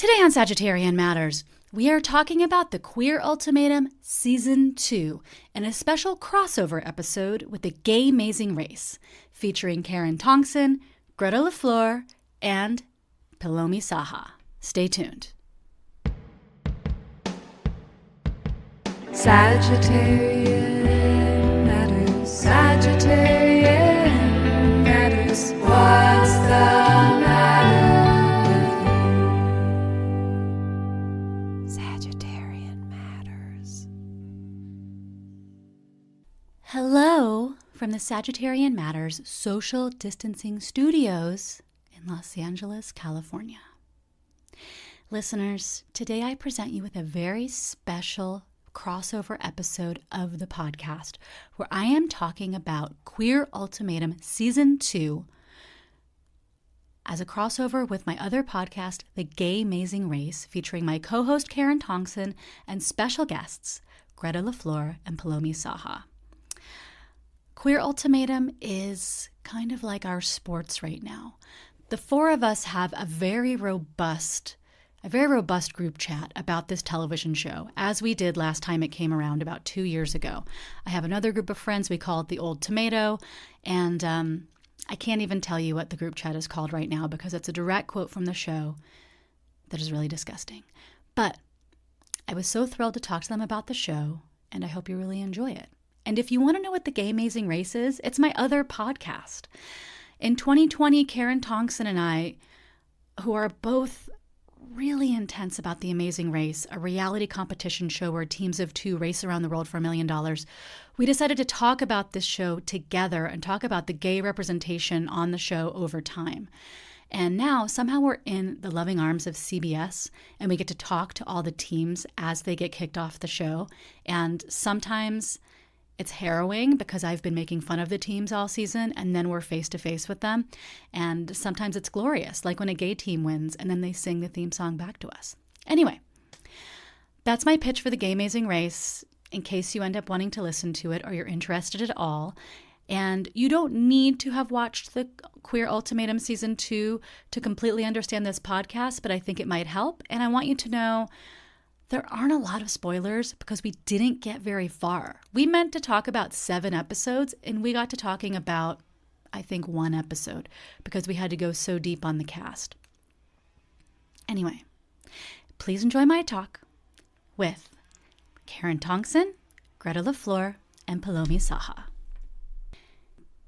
Today on Sagittarian Matters, we are talking about the Queer Ultimatum Season 2 in a special crossover episode with the Gaymazing Race, featuring Tongson, Greta LaFleur, and Poulomi Saha. Stay tuned. Sagittarian Matters, Sagittarian Matters, what's the matter? Sagittarian Matters. Hello from the Sagittarian Matters Social Distancing Studios in Los Angeles, California. Listeners, today I present you with a very special crossover episode of the podcast where I am talking about Queer Ultimatum Season 2 as a crossover with my other podcast, The Gaymazing Race, featuring my co-host Karen Tongson and special guests Greta LaFleur and Poulomi Saha. Queer Ultimatum is kind of like our sports right now. The four of us have a very robust group chat about this television show, as we did last time it came around about 2 years ago. I have another group of friends, we call it the Old Tomato, and I can't even tell you what the group chat is called right now because it's a direct quote from the show that is really disgusting. But I was so thrilled to talk to them about the show, and I hope you really enjoy it. And if you want to know what the Gaymazing Race is, it's my other podcast. In 2020, Karen Tongson and I, who are both really intense about The Amazing Race, a reality competition show where teams of two race around the world for $1 million, we decided to talk about this show together and talk about the gay representation on the show over time. And now somehow we're in the loving arms of CBS and we get to talk to all the teams as they get kicked off the show. And sometimes it's harrowing because I've been making fun of the teams all season and then we're face to face with them. And sometimes it's glorious, like when a gay team wins and then they sing the theme song back to us. Anyway, that's my pitch for the Gaymazing Race in case you end up wanting to listen to it or you're interested at all. And you don't need to have watched the Queer Ultimatum Season 2 to completely understand this podcast, but I think it might help. And I want you to know there aren't a lot of spoilers because we didn't get very far. We meant to talk about 7 episodes and we got to talking about, I think, 1 episode because we had to go so deep on the cast. Anyway, please enjoy my talk with Karen Tongson, Greta LaFleur, and Poulomi Saha.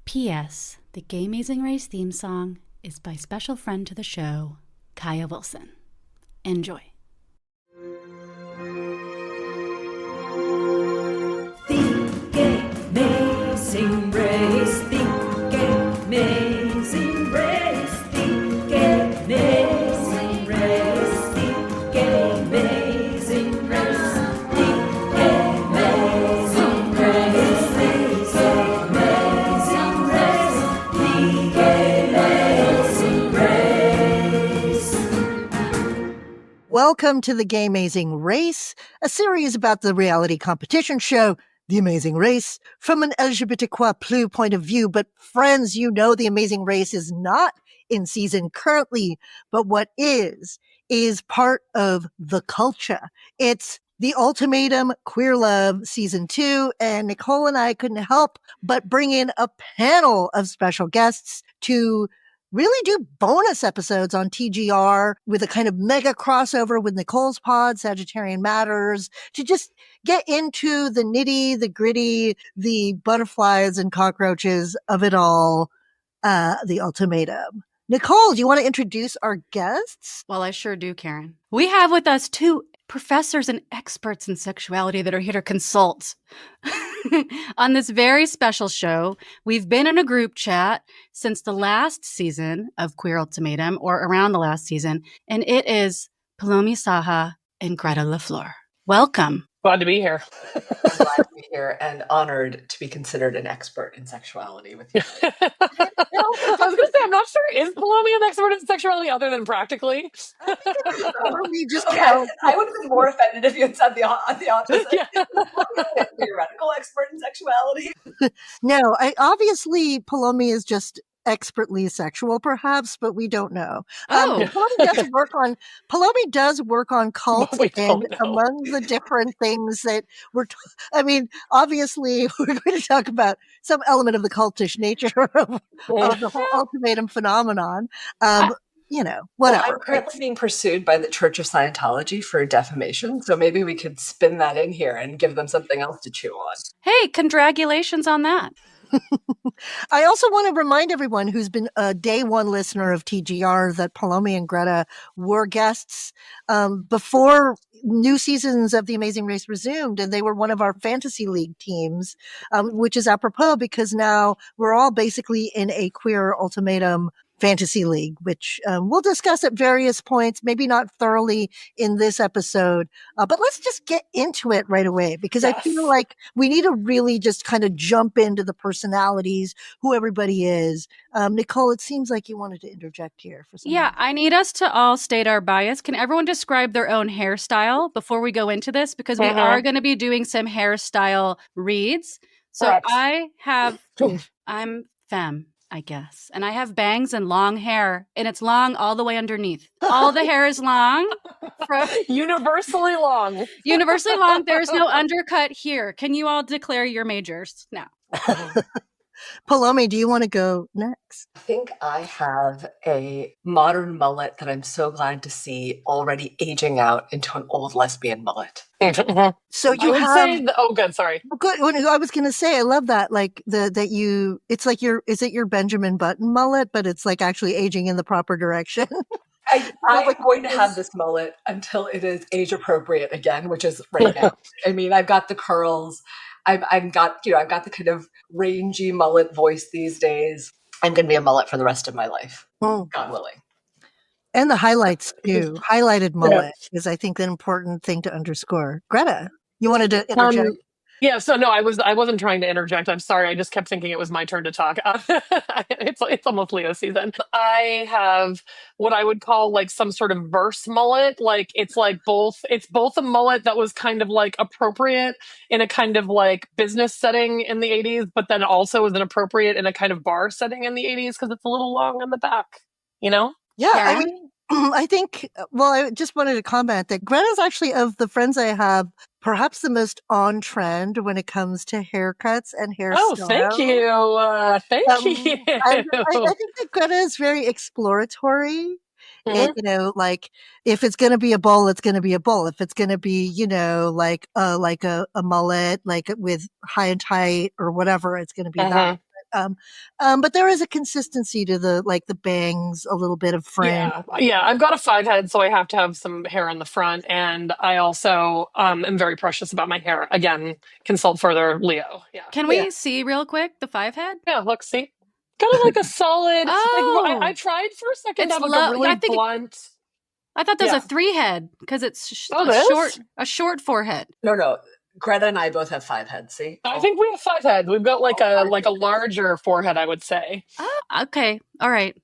P.S. The Gaymazing Race theme song is by special friend to the show, Kaya Wilson. Enjoy. Gaymazing Race, the Gaymazing Race, the Gaymazing Race, the Gaymazing Race, the Gaymazing Race, the Gaymazing Race, the Gaymazing Race. Welcome to the Gaymazing Race, a series about the reality competition show The Amazing Race, from an LGBTQ+ point of view. But friends, you know The Amazing Race is not in season currently, but what is part of the culture. It's The Ultimatum Queer Love Season 2, and Nicole and I couldn't help but bring in a panel of special guests to really do bonus episodes on TGR with a kind of mega crossover with Nicole's pod, Sagittarian Matters, to just get into the nitty, the gritty, the butterflies and cockroaches of it all, the ultimatum. Nicole, do you want to introduce our guests? Well, I sure do, Karen. We have with us 2 professors and experts in sexuality that are here to consult on this very special show. We've been in a group chat since the last season of Queer Ultimatum, or around the last season, and it is Poulomi Saha and Greta LaFleur. Welcome. Glad to be here. I'm glad to be here and honored to be considered an expert in sexuality with you. I was going to say, I'm not sure, is Poulomi an expert in sexuality other than practically? We just Okay, count. I would have been more offended if you had said the opposite. Yeah. Theoretical expert in sexuality. No, obviously Poulomi is just expertly sexual, perhaps, but we don't know. Oh. Poulomi does work on cults, We and don't know. among the different things that obviously, we're going to talk about some element of the cultish nature of the whole ultimatum phenomenon. Well, Whatever. I'm currently being pursued by the Church of Scientology for defamation, so maybe we could spin that in here and give them something else to chew on. Hey, congratulations on that. I also want to remind everyone who's been a day one listener of TGR that Poulomi and Greta were guests before new seasons of The Amazing Race resumed, and they were one of our fantasy league teams, which is apropos because now we're all basically in a queer ultimatum fantasy league, which we'll discuss at various points, maybe not thoroughly in this episode, but let's just get into it right away because I feel like we need to really just kind of jump into the personalities, who everybody is. Nicole, it seems like you wanted to interject here for some Yeah, reason. I need us to all state our bias. Can everyone describe their own hairstyle before we go into this? Because we are going to be doing some hairstyle reads. So Correct. I'm femme, I guess. And I have bangs and long hair, and it's long all the way underneath. All the hair is long. Universally long. Universally long. There's no undercut here. Can you all declare your majors now? Poulomi, do you want to go next? I think I have a modern mullet that I'm so glad to see already aging out into an old lesbian mullet. So I you would have say, good, sorry. good. I was going to say, I love that. Like it's like is it your Benjamin Button mullet, but it's like actually aging in the proper direction. I'm going to have this mullet until it is age appropriate again, which is right now. I mean, I've got the curls. I've got the kind of rangy mullet voice these days. I'm going to be a mullet for the rest of my life, God willing. And the highlights too. Highlighted mullet is, I think, an important thing to underscore. Greta, you wanted to interject? Yeah, so no, I wasn't trying to interject. I'm sorry. I just kept thinking it was my turn to talk. It's almost Leo season. I have what I would call like some sort of verse mullet. Like it's both a mullet that was kind of like appropriate in a kind of like business setting in the 80s, but then also was inappropriate in a kind of bar setting in the 80s because it's a little long on the back, you know? Yeah, Karen? I mean, I think, I just wanted to comment that Greta's actually, of the friends I have, perhaps the most on trend when it comes to haircuts and hairstyle. Oh, thank you. Thank you. I think that Greta is very exploratory. And, like if it's going to be a bowl, it's going to be a bowl. If it's going to be, like a mullet, like with high and tight or whatever, it's going to be that. But there is a consistency to the bangs, a little bit of fringe. Yeah. I've got a 5 head, so I have to have some hair in the front, and I also am very precious about my hair. Again, consult further, Leo. Yeah. Can we see real quick the 5 head? Yeah. Look, see, kind of like a solid. I tried for a second to have like a really blunt. I thought there's a 3 head because it's a short forehead. No. Greta and I both have 5 heads. See, I think we have 5 heads. We've got like a larger forehead, I would say. Oh, okay, all right.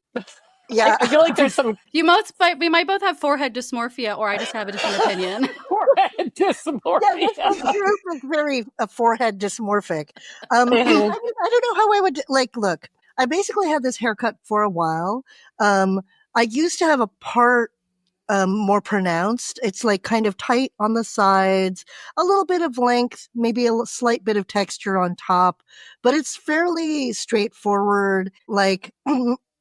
Yeah, I feel like there's some. We might both have forehead dysmorphia, or I just have a different opinion. Forehead dysmorphia. Yeah, this group is very forehead dysmorphic. I don't know how I would look. I basically had this haircut for a while. I used to have a part more pronounced. It's like kind of tight on the sides, a little bit of length, maybe a slight bit of texture on top, but it's fairly straightforward, like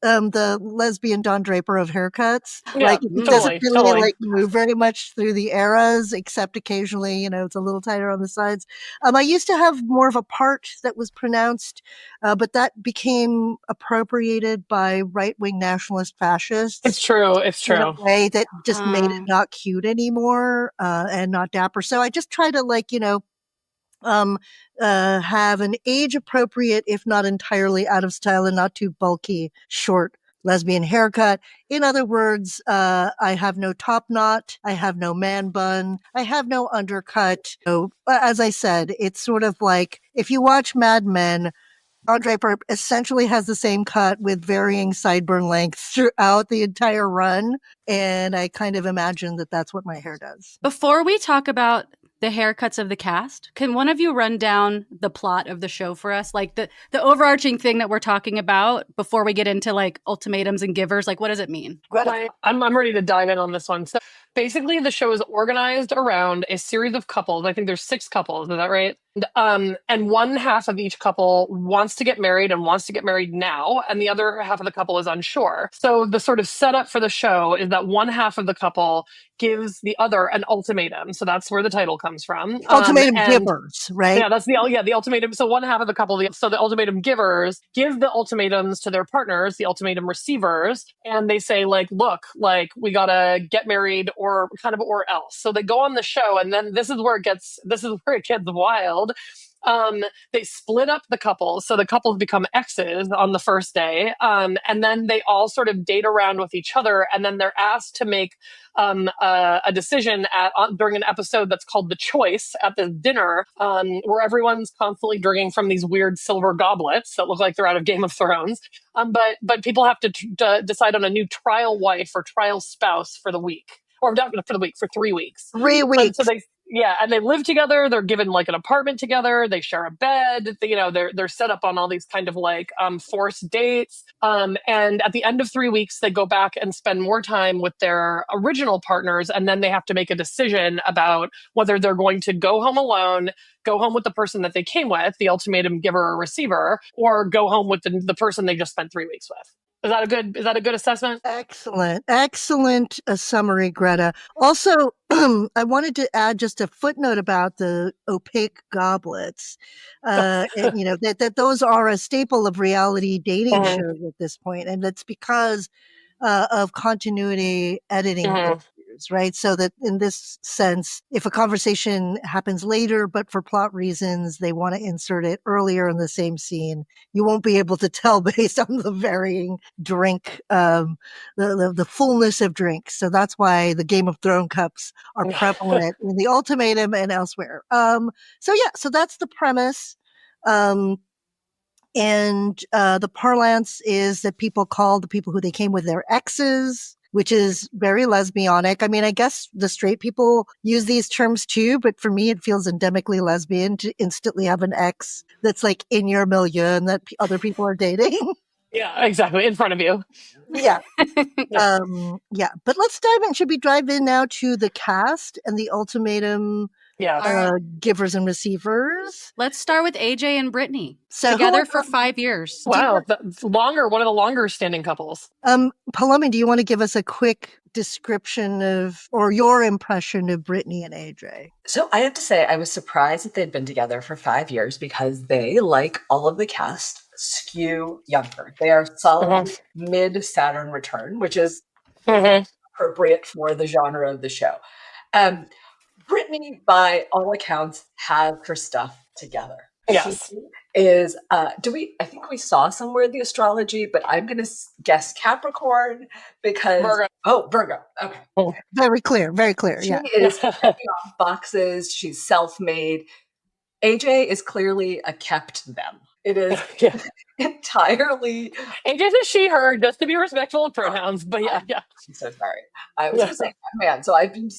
the lesbian Don Draper of haircuts. Yeah, it doesn't really move very much through the eras, except occasionally, it's a little tighter on the sides. I used to have more of a part that was pronounced, but that became appropriated by right-wing nationalist fascists. It's true. In a way that just made it not cute anymore, and not dapper. So I just try to have an age appropriate, if not entirely out of style and not too bulky, short lesbian haircut. In other words, I have no top knot. I have no man bun. I have no undercut. So, as I said, it's sort of like if you watch Mad Men, Don Draper essentially has the same cut with varying sideburn lengths throughout the entire run. And I kind of imagine that that's what my hair does. Before we talk about the haircuts of the cast? Can one of you run down the plot of the show for us? Like the overarching thing that we're talking about before we get into like ultimatums and givers? Like, what does it mean? Greta. I'm ready to dive in on this one. So basically, the show is organized around a series of couples. I think there's 6 couples. Is that right? And one half of each couple wants to get married and wants to get married now, and the other half of the couple is unsure. So the sort of setup for the show is that one half of the couple gives the other an ultimatum. So that's where the title comes from. Ultimatum And givers, right? yeah, that's the ultimatum. So one half of the couple, so the ultimatum givers give the ultimatums to their partners, the ultimatum receivers, and they say like, look, like we gotta get married or else. So they go on the show, and then this is where it gets wild. They split up the couples, so the couples become exes on the first day, and then they all sort of date around with each other, and then they're asked to make a decision during an episode that's called The Choice at the dinner, where everyone's constantly drinking from these weird silver goblets that look like they're out of Game of Thrones. But people have to decide on a new trial wife or trial spouse for the week. Or not for the week, for 3 weeks. 3 weeks. So and they live together. They're given like an apartment together. They share a bed. They're set up on all these kind of like forced dates. And at the end of 3 weeks, they go back and spend more time with their original partners, and then they have to make a decision about whether they're going to go home alone, go home with the person that they came with, the ultimatum giver or receiver, or go home with the person they just spent 3 weeks with. Is that a good assessment? Excellent summary, Greta. Also, I wanted to add just a footnote about the opaque goblets. That those are a staple of reality dating shows at this point, and it's because of continuity editing issues, right? So that in this sense, if a conversation happens later, but for plot reasons, they want to insert it earlier in the same scene, you won't be able to tell based on the varying drink, the fullness of drinks. So that's why the Game of Thrones cups are prevalent in the ultimatum and elsewhere. So that's the premise. And the parlance is that people call the people who they came with their exes, which is very lesbianic. I mean, I guess the straight people use these terms too, but for me, it feels endemically lesbian to instantly have an ex that's like in your milieu and that other people are dating. Yeah, exactly. In front of you. Yeah. But let's dive in. Should we dive in now to the cast and the ultimatum givers and receivers? Let's start with AJ and Brittany. So together for 5 years. Wow, that's one of the longer standing couples. Poulomi, do you want to give us a quick description or your impression of Brittany and AJ? So I have to say, I was surprised that they'd been together for 5 years because they, like all of the cast, skew younger. They are solid mid-Saturn return, which is appropriate for the genre of the show. Brittany, by all accounts, has her stuff together. Yes. She is, I think we saw somewhere the astrology, but I'm going to guess Capricorn because... Virgo. Okay. Very clear. She is checking off boxes. She's self-made. AJ is clearly a kept them. It is entirely... AJ is she, her, just to be respectful of pronouns, but yeah. I'm so sorry. I was going to say, man, so I've been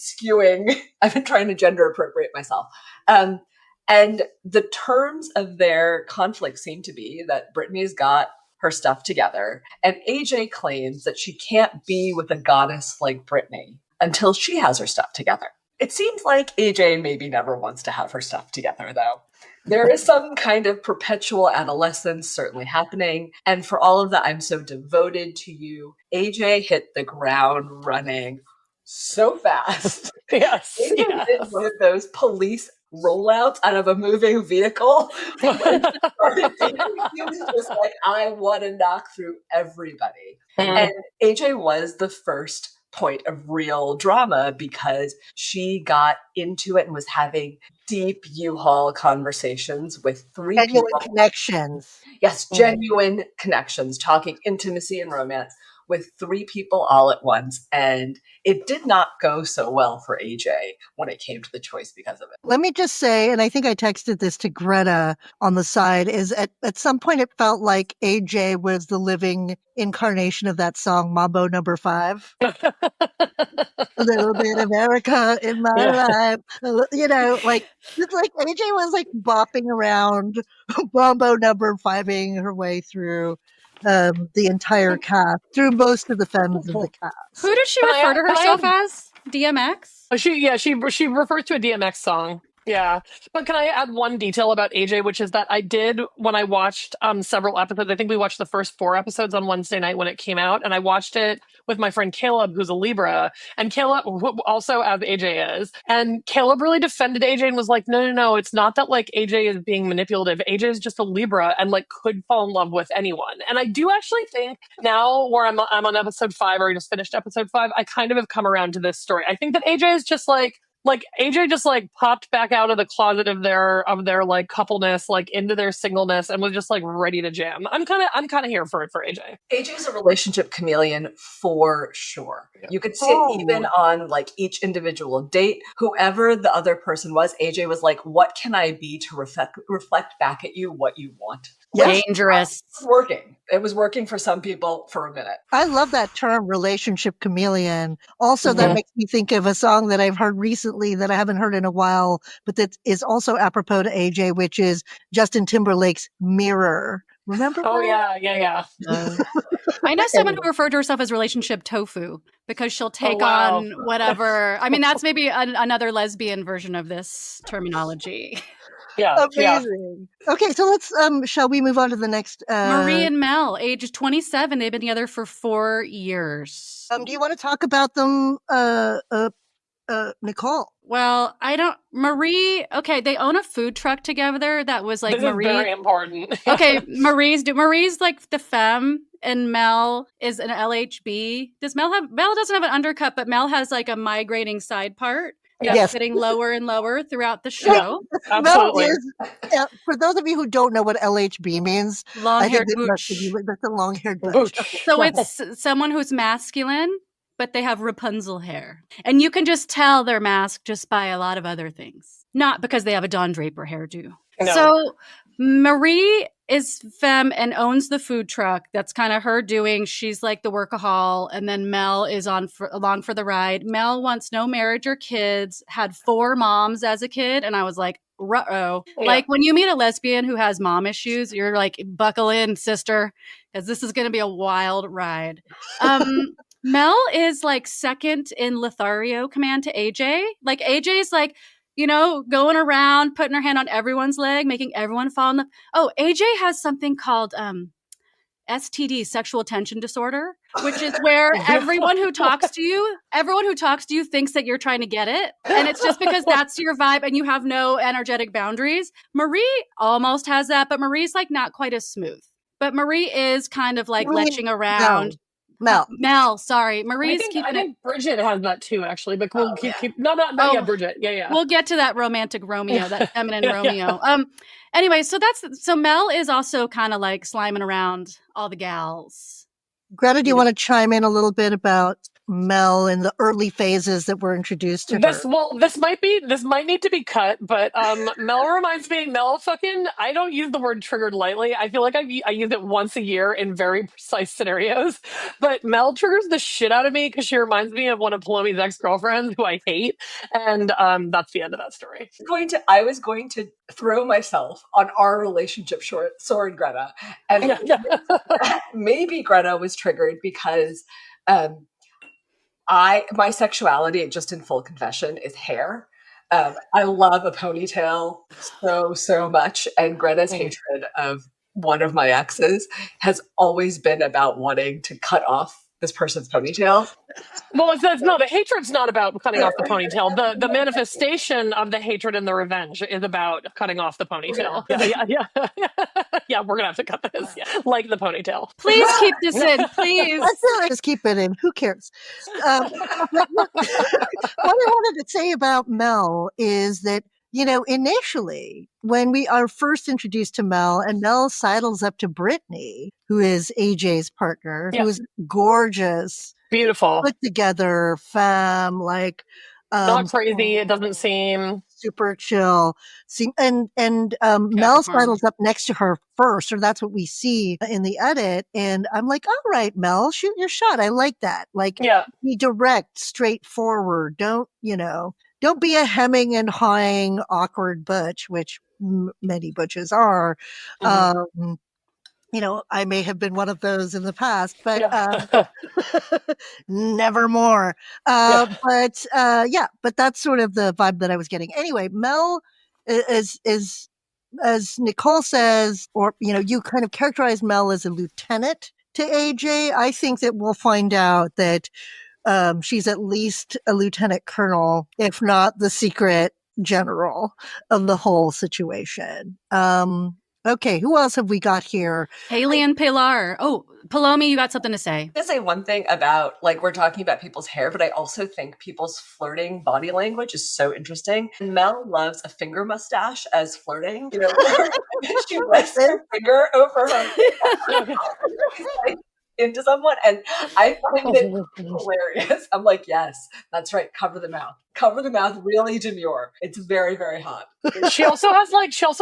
trying to gender appropriate myself. And the terms of their conflict seem to be that Brittany's got her stuff together, and AJ claims that she can't be with a goddess like Brittany until she has her stuff together. It seems like AJ maybe never wants to have her stuff together, though. There is some kind of perpetual adolescence certainly happening, and for all of that, I'm so devoted to you. AJ hit the ground running so fast. Yes. AJ did one of those police rollouts out of a moving vehicle. He was just like, I want to knock through everybody. And AJ was the first point of real drama because she got into it and was having deep U-Haul conversations with 3 genuine people. Connections. Yes, genuine connections, talking intimacy and romance with 3 people all at once. And it did not go so well for AJ when it came to the choice because of it. Let me just say, and I think I texted this to Greta on the side, is at some point it felt like AJ was the living incarnation of that song Mambo Number 5. A little bit of Erica in my Yeah. life. It's like AJ was like bopping around Mambo Number 5ing her way through the entire cast, through most of the femmes of the cast. Who does she Can I refer to add- can I herself add- as? DMX? She refers to a DMX song. Yeah. But can I add one detail about AJ, which is that I did when I watched several episodes. I think we watched the first 4 episodes on Wednesday night when it came out, and I watched it with my friend Caleb, who's a Libra, and Caleb also as AJ is. And Caleb really defended AJ and was like, no, it's not that like AJ is being manipulative. AJ is just a Libra and like could fall in love with anyone. And I do actually think now where I'm on episode 5, or I just finished episode 5, I kind of have come around to this story. I think that AJ is just like AJ just like popped back out of the closet of their like coupleness, like into their singleness, and was just like ready to jam. I'm kind of here for AJ. AJ is a relationship chameleon for sure. Yeah. You could see it even on like each individual date. Whoever the other person was, AJ was like, what can I be to reflect back at you what you want? Dangerous. It was working. It was working for some people for a minute. I love that term, relationship chameleon. Also, that makes me think of a song that I've heard recently that I haven't heard in a while, but that is also apropos to AJ, which is Justin Timberlake's Mirror. Remember Oh that? yeah. I know someone who referred to herself as relationship tofu because she'll take wow. on whatever. I mean, that's maybe another lesbian version of this terminology. Yeah. Amazing. Okay, so let's shall we move on to the next Marie and Mel, age 27. They've been together for 4 years. do you want to talk about them, Nicole? Well, Marie, okay, they own a food truck together that was like This Marie. is very important. Okay, Marie's like the femme and Mel is an LHB. Mel doesn't have an undercut, but Mel has like a migrating side part. Yes. Getting lower and lower throughout the show. Absolutely. Mel is, for those of you who don't know what LHB means, Long-haired that's booch. a long-haired booch. So it's someone who's masculine, but they have Rapunzel hair. And you can just tell they're masked just by a lot of other things. Not because they have a Don Draper hairdo. No. So Marie is femme and owns the food truck. That's kind of her doing. She's like the workahol. And then Mel is along for the ride. Mel wants no marriage or kids, had 4 moms as a kid. And I was like, ruh-oh. Yeah. Like when you meet a lesbian who has mom issues, you're like, buckle in, sister, because this is going to be a wild ride. Mel is like second in Lothario command to AJ. Like AJ's like, going around, putting her hand on everyone's leg, making everyone fall in love. Oh, AJ has something called STD, sexual attention disorder, which is where everyone who talks to you thinks that you're trying to get it. And it's just because that's your vibe and you have no energetic boundaries. Marie almost has that, but Marie's like not quite as smooth. But Marie is kind of like leching around. Mel. Sorry. Marie's I think Bridget has that too, actually. But we'll keep Bridget. Yeah. We'll get to that romantic Romeo, that feminine Romeo. Anyway, so Mel is also kind of like sliming around all the gals. Greta, do you want to chime in a little bit about Mel in the early phases that were introduced to her? This might need to be cut, but Mel reminds me, I don't use the word triggered lightly. I feel like I use it once a year in very precise scenarios, but Mel triggers the shit out of me because she reminds me of one of Poulomi's ex-girlfriends who I hate, and that's the end of that story. I was going to throw myself on our relationship sword, Greta, and maybe Greta was triggered because my sexuality, just in full confession, is hair. I love a ponytail so much, and Greta's hatred of one of my exes has always been about wanting to cut off this person's ponytail. Well, the hatred's not about cutting off the ponytail. The manifestation of the hatred and the revenge is about cutting off the ponytail. Yeah, we're gonna have to cut this. Yeah. Like the ponytail. Please keep this in, please. Just keep it in. Who cares? What I wanted to say about Mel is that initially, when we are first introduced to Mel, and Mel sidles up to Brittany, who is AJ's partner, Yeah. who is gorgeous, Beautiful. put together, femme, like Not crazy. It doesn't seem super chill. And Mel Capricorn. sidles up next to her first, or that's what we see in the edit. And I'm like, all right, Mel, shoot your shot. I like that. Like, yeah. be direct, straightforward. Don't be a hemming and hawing awkward butch, which many butches are. Mhm. I may have been one of those in the past, but Yeah. never more. Yeah. But that's sort of the vibe that I was getting. Anyway, Mel is as Nicole says, or you kind of characterize Mel as a lieutenant to AJ. I think that we'll find out that she's at least a lieutenant colonel, if not the secret general of the whole situation. Okay, who else have we got here? Haley and Pilar. Oh, Poulomi, you got something to say. To say one thing about, like, we're talking about people's hair, but I also think people's flirting body language is so interesting. Mel loves a finger mustache as flirting. She rests her finger over her like, into someone, and I find it hilarious. I'm like, yes, that's right. Cover the mouth. Cover the mouth. Really demure. It's very, very hot. She also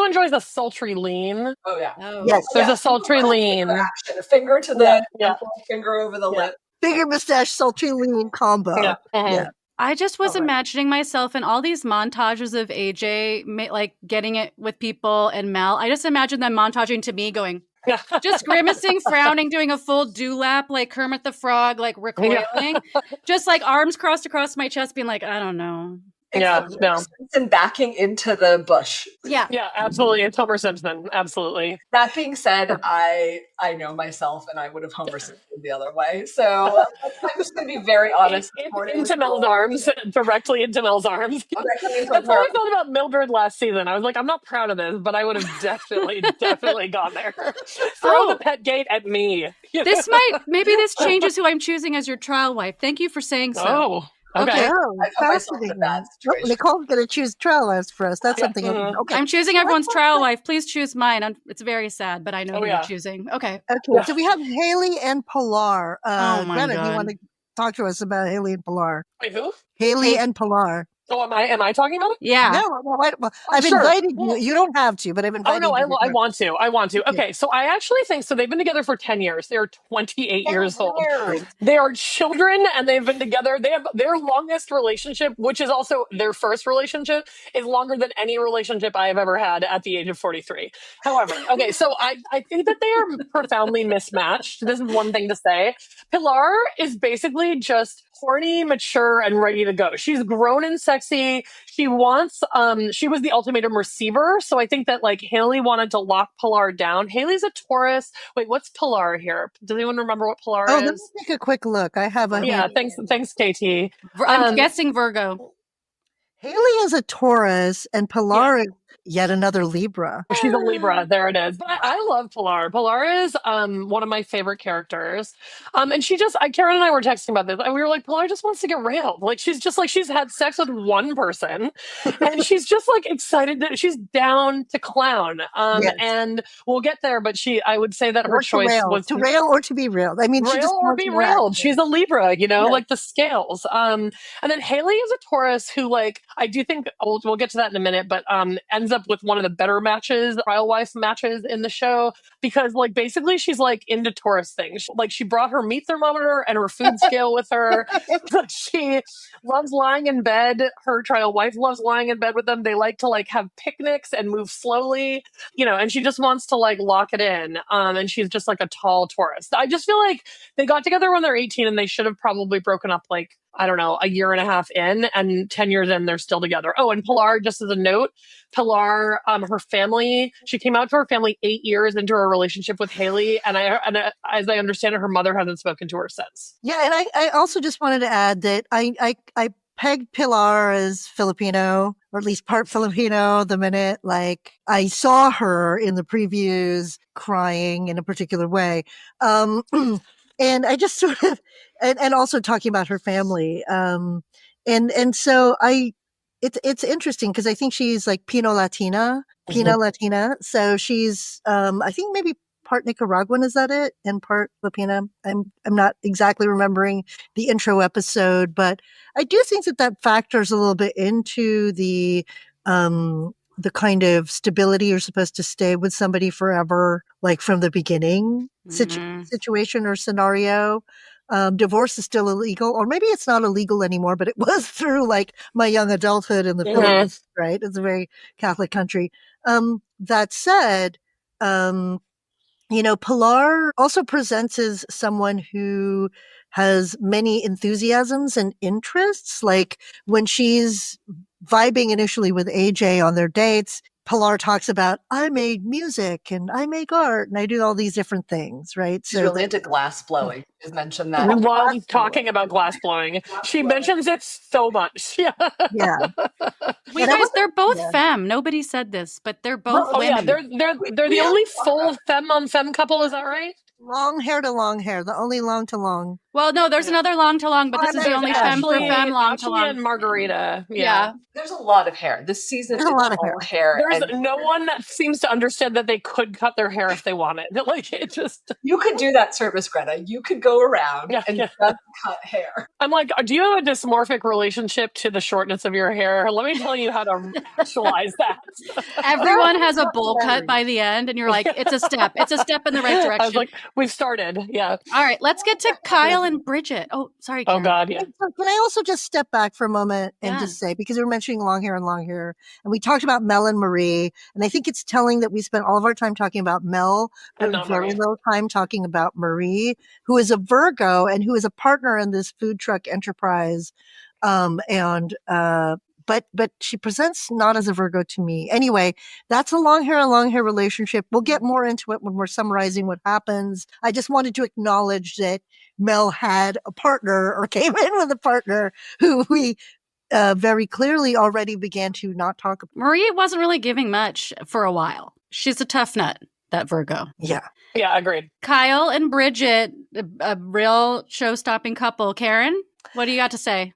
enjoys a sultry lean. Oh yeah. Oh. Yes. There's a sultry lean. Action. A finger to the temple, finger over the Yeah. lip. Finger mustache sultry lean combo. Yeah. Mhm. Yeah. I just was Oh, right. imagining myself in all these montages of AJ, like getting it with people and Mel. I just imagine them montaging to me going, Yeah. just grimacing, frowning, doing a full dewlap like Kermit the Frog, like recoiling. Just like arms crossed across my chest, being like, I don't know. Yeah, no. And backing into the bush. Yeah. Yeah, absolutely. It's Homer Simpson. Absolutely. That being said, I know myself, and I would have Homer Simpson the other way. So I'm just going to be very honest. Into Mel's arms, directly into Mel's arms. That's how I felt about Mildred last season. I was like, I'm not proud of this, but I would have definitely gone there. Throw the pet gate at me. Maybe this changes who I'm choosing as your trial wife. Thank you for saying so. Oh, okay. Oh, I put myself in a bad situation. Nicole's going to choose trial lives for us. That's something. Okay. I'm choosing everyone's trial wife. Please choose mine. It's very sad, but I know who you're choosing. Okay. Okay. So we have Haley and Pilar. Oh my Greta, God. do you want to talk to us about Haley and Pilar? Wait, who? Haley and Pilar. Oh, am I talking about it? Yeah. No, I've invited you. You don't have to, but I've invited you. Oh, no, I want to. I want to. Okay, so I actually think so. They've been together for 10 years. They're 28 years old. They are children, and they've been together. They have their longest relationship, which is also their first relationship, is longer than any relationship I have ever had at the age of 43. However, okay, so I think that they are profoundly mismatched. This is one thing to say. Pilar is basically just horny, mature, and ready to go. She's grown and sexy. She wants, she was the ultimatum receiver. So I think that like Haley wanted to lock Pilar down. Haley's a Taurus. Wait, what's Pilar here? Does anyone remember what Pilar Let me is? take a quick look. I have a. Yeah, thanks, KT. I'm guessing Virgo. Haley is a Taurus, and Pilar is yet another Libra. She's a Libra. There it is. But I love Pilar. Pilar is one of my favorite characters. And she just, Karen and I were texting about this, and we were like, Pilar just wants to get railed. Like, she's just like, she's had sex with one person, and she's just like excited that she's down to clown. And we'll get there, but I would say that her choice was to rail or to be railed. I mean, she rail just or wants be to railed. She's a Libra, like the scales. And then Haley is a Taurus who, like, I do think we'll get to that in a minute, but ends up with one of the better matches, trial wife matches in the show, because like basically she's like into Taurus things. Like she brought her meat thermometer and her food scale with her. She loves lying in bed. Her trial wife loves lying in bed with them. They like to like have picnics and move slowly, and she just wants to like lock it in. And she's just like a tall Taurus. I just feel like they got together when they're 18 and they should have probably broken up like, I don't know, a year and a half in, and 10 years in, they're still together. Oh, and Pilar, just as a note, Pilar, her family, she came out to her family 8 years into her relationship with Haley. And as I understand it, her mother hasn't spoken to her since. Yeah. And I also just wanted to add that I pegged Pilar as Filipino, or at least part Filipino, the minute like I saw her in the previews crying in a particular way. And I just sort of, and also talking about her family. And so I it's interesting because I think she's like Pinot Latina. So she's I think maybe part Nicaraguan, is that it? And part Latina. I'm not exactly remembering the intro episode, but I do think that factors a little bit into the kind of stability you're supposed to stay with somebody forever, like from the beginning situation or scenario. Divorce is still illegal, or maybe it's not illegal anymore, but it was through like my young adulthood in the Philippines, right? It's a very Catholic country. That said, Pilar also presents as someone who has many enthusiasms and interests. Like when she's vibing initially with AJ on their dates, Pilar talks about, I made music and I make art and I do all these different things, right? She's really into glass blowing. She's mentioned that. We love talking about glass blowing. She mentions it so much. Yeah. Yeah. Well, you guys, they're both femme. Nobody said this, but they're both Oh women. yeah, they're the only full femme on femme couple. Is that right? Long hair to long hair, the only long to long. Well, no, there's another long to long, but this is the only femme for femme long to long. And Margarita. Yeah. There's a lot of hair. This season There's a lot of hair. There's no one that seems to understand that they could cut their hair if they wanted. Like it just. You could do that service, Greta. You could go around and just cut hair. I'm like, do you have a dysmorphic relationship to the shortness of your hair? Let me tell you how to actualize that. Everyone has a bowl cut by the end, and you're like, it's a step. It's a step in the right direction. I was like, we've started. Yeah. All right, let's get to Kyle and Bridget. Oh, sorry, Karen. Oh, God, yeah. Can I also just step back for a moment and just say, because we were mentioning long hair, and we talked about Mel and Marie, and I think it's telling that we spent all of our time talking about Mel, but very little time talking about Marie, who is a Virgo and who is a partner in this food truck enterprise. But she presents not as a Virgo to me. Anyway, that's a long hair relationship. We'll get more into it when we're summarizing what happens. I just wanted to acknowledge that Mel had a partner or came in with a partner who we very clearly already began to not talk about. Marie wasn't really giving much for a while. She's a tough nut, that Virgo. Yeah. Yeah, agreed. Kyle and Bridget, a real show-stopping couple. Karen, what do you got to say?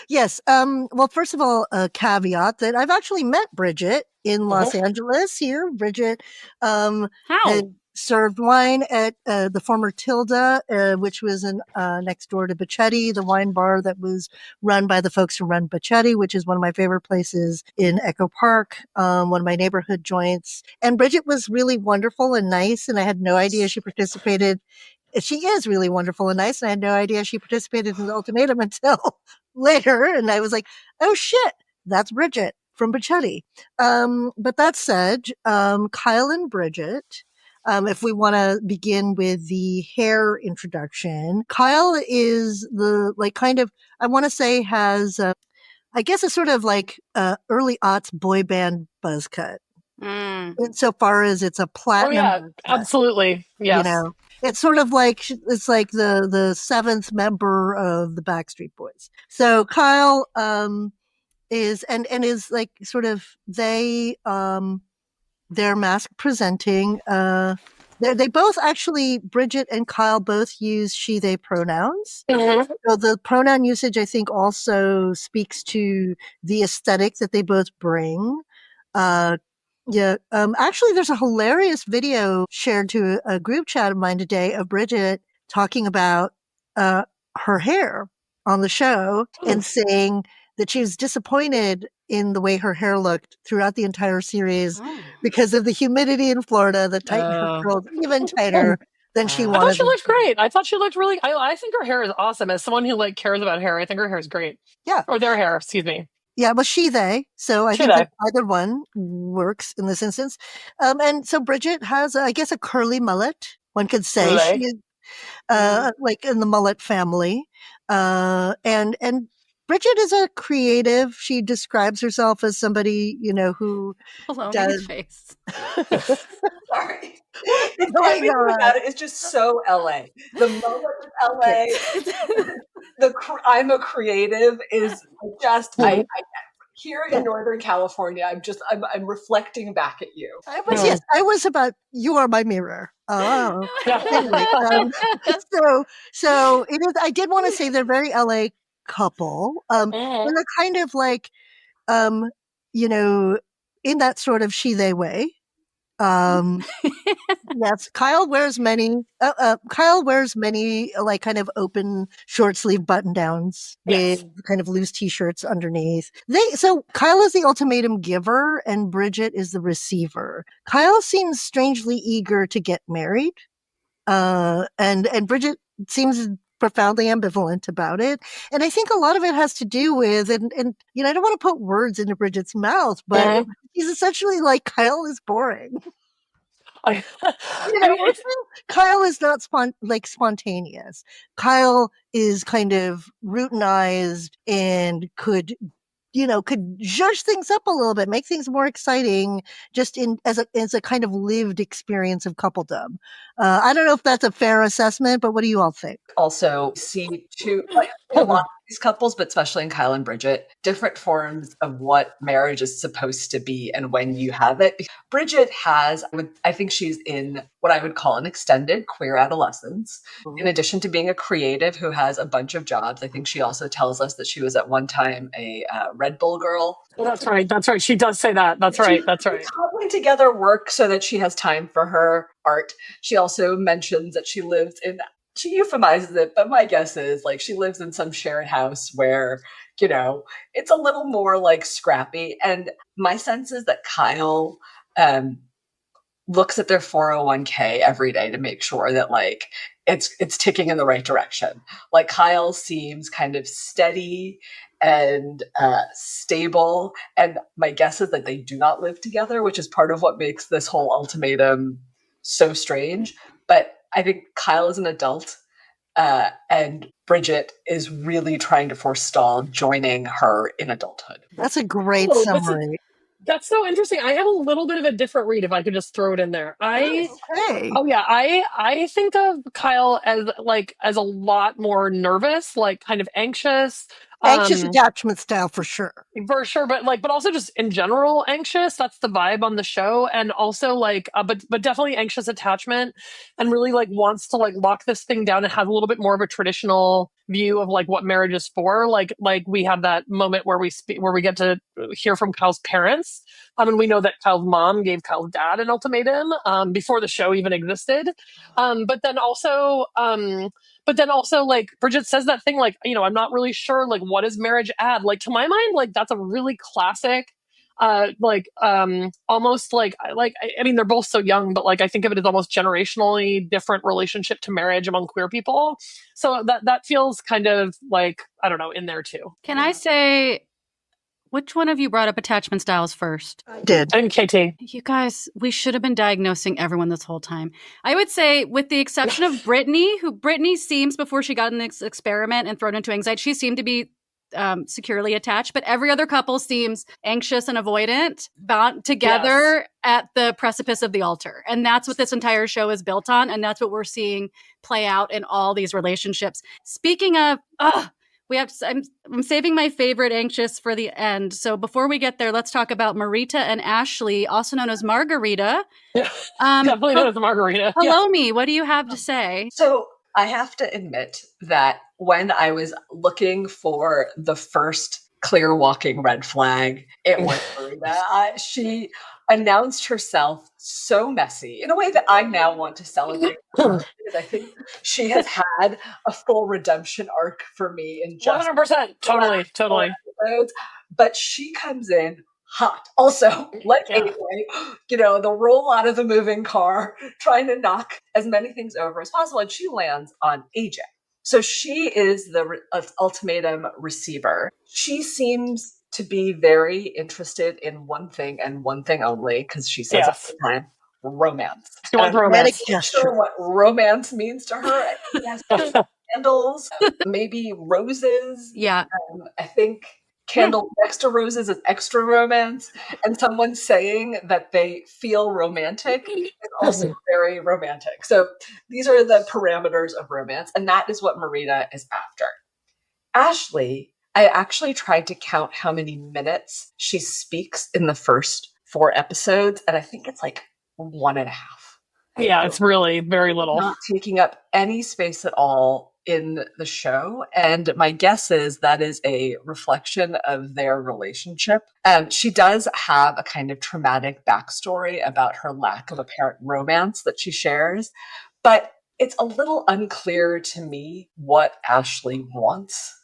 Yes. Well, first of all, a caveat that I've actually met Bridget in Los Angeles here. Bridget had served wine at the former Tilda, which was next door to Bacchetti, the wine bar that was run by the folks who run Bacchetti, which is one of my favorite places in Echo Park, one of my neighborhood joints. And Bridget was really wonderful and nice, and I had no idea she participated. She is really wonderful and nice, and I had no idea she participated in the Ultimatum until later. And I was like, oh shit, that's Bridget from Bacchetti. But that said, Kyle and Bridget, if we want to begin with the hair introduction, Kyle is I want to say has, I guess a sort of like early aughts boy band buzz cut. Insofar as it's a platinum. Oh, yeah, absolutely. Yes. It's sort of like, it's like the seventh member of the Backstreet Boys. So Kyle, is like sort of they're mask presenting, they both actually, Bridget and Kyle both use she, they pronouns. Mm-hmm. So the pronoun usage, I think, also speaks to the aesthetic that they both bring. Actually, there's a hilarious video shared to a group chat of mine today of Bridget talking about her hair on the show and saying that she was disappointed in the way her hair looked throughout the entire series because of the humidity in Florida that tightened her curls even tighter than she wanted. I thought she looked great. I thought she looked really, I think her hair is awesome. As someone who like cares about hair, I think her hair is great. Yeah. Or their hair, excuse me. Yeah, well, she, they. So I think that either one works in this instance. And so Bridget has, I guess, a curly mullet, one could say. She is like in the mullet family. And Bridget is a creative. She describes herself as somebody, who does. Face. Sorry. Everything about it is just so LA. The mullet is LA. I'm a creative is just I here in Northern California. I'm reflecting back at you. I was about, you are my mirror. Oh, anyway, so it is. I did want to say they're very LA couple. Mhm. They're kind of like, you know, in that sort of she they way. Yes, Kyle wears many like kind of open short sleeve button downs with Yes. kind of loose t-shirts underneath. So Kyle is the ultimatum giver and Bridget is the receiver. Kyle seems strangely eager to get married. And Bridget seems profoundly ambivalent about it. And I think a lot of it has to do with, and I don't want to put words into Bridget's mouth, but Mhm. he's essentially like, Kyle is boring. I, I mean, Also, Kyle is not spontaneous. Kyle is kind of routinized and could zhuzh things up a little bit, make things more exciting, just as a kind of lived experience of coupledom. I don't know if that's a fair assessment, but what do you all think? Also see like in a lot of these couples, but especially in Kyle and Bridget, different forms of what marriage is supposed to be and when you have it. Bridget I think she's in what I would call an extended queer adolescence. In addition to being a creative who has a bunch of jobs, I think she also tells us that she was at one time a Red Bull girl. that's right. That's right. She does say that. That's right. That's right. Cobbling together work so that she has time for her art. She also mentions that she euphemizes it, but my guess is like she lives in some shared house where, it's a little more like scrappy. And my sense is that Kyle looks at their 401k every day to make sure that like it's ticking in the right direction. Like Kyle seems kind of steady and stable, and my guess is that they do not live together, which is part of what makes this whole ultimatum so strange. But I think Kyle is an adult, and Bridget is really trying to forestall joining her in adulthood. That's a great Oh, summary. that's so interesting. I have a little bit of a different read if I could just throw it in there. Okay. Oh yeah, I think of Kyle as a lot more nervous, like kind of anxious. Anxious attachment style for sure. For sure, but also just in general anxious. That's the vibe on the show, and also but definitely anxious attachment, and really like wants to like lock this thing down and have a little bit more of a traditional view of like what marriage is for. Like we have that moment where we get to hear from Kyle's parents. And we know that Kyle's mom gave Kyle's dad an ultimatum before the show even existed. But then also. Like Bridget says that thing, like, I'm not really sure, like, what does marriage add? Like, to my mind, like, that's a really classic, almost I mean, they're both so young, but like, I think of it as almost generationally different relationship to marriage among queer people. So that feels kind of like, I don't know, in there too. Can I say, which one of you brought up attachment styles first? I did. And KT. You guys, we should have been diagnosing everyone this whole time. I would say, with the exception of Brittany seems, before she got in this experiment and thrown into anxiety, she seemed to be securely attached, but every other couple seems anxious and avoidant, bound together at the precipice of the altar. And that's what this entire show is built on. And that's what we're seeing play out in all these relationships. Speaking of, I'm saving my favorite anxious for the end. So before we get there, let's talk about Marita and Ashley, also known as Margarita. Definitely known as Margarita. Poulomi, what do you have to say? So I have to admit that when I was looking for the first clear walking red flag, it was Marita. She announced herself so messy in a way that I now want to celebrate her, because I think she has had a full redemption arc for me in just 100%. Totally. episodes. But she comes in hot. Also, like AJ, the roll out of the moving car, trying to knock as many things over as possible. And she lands on AJ. So she is the ultimatum receiver. She seems to be very interested in one thing and one thing only, because she says all the time, romance. She wants romance. I'm not sure what romance means to her. Yes, candles, maybe roses. Yeah. I think candle next to roses is extra romance, and someone saying that they feel romantic is also very romantic. So these are the parameters of romance, and that is what Marita is after. Ashley, I actually tried to count how many minutes she speaks in the first 4 episodes, and I think it's like 1.5. Yeah, it's really very little. Not taking up any space at all in the show. And my guess is that is a reflection of their relationship. She does have a kind of traumatic backstory about her lack of apparent romance that she shares, but it's a little unclear to me what Ashley wants.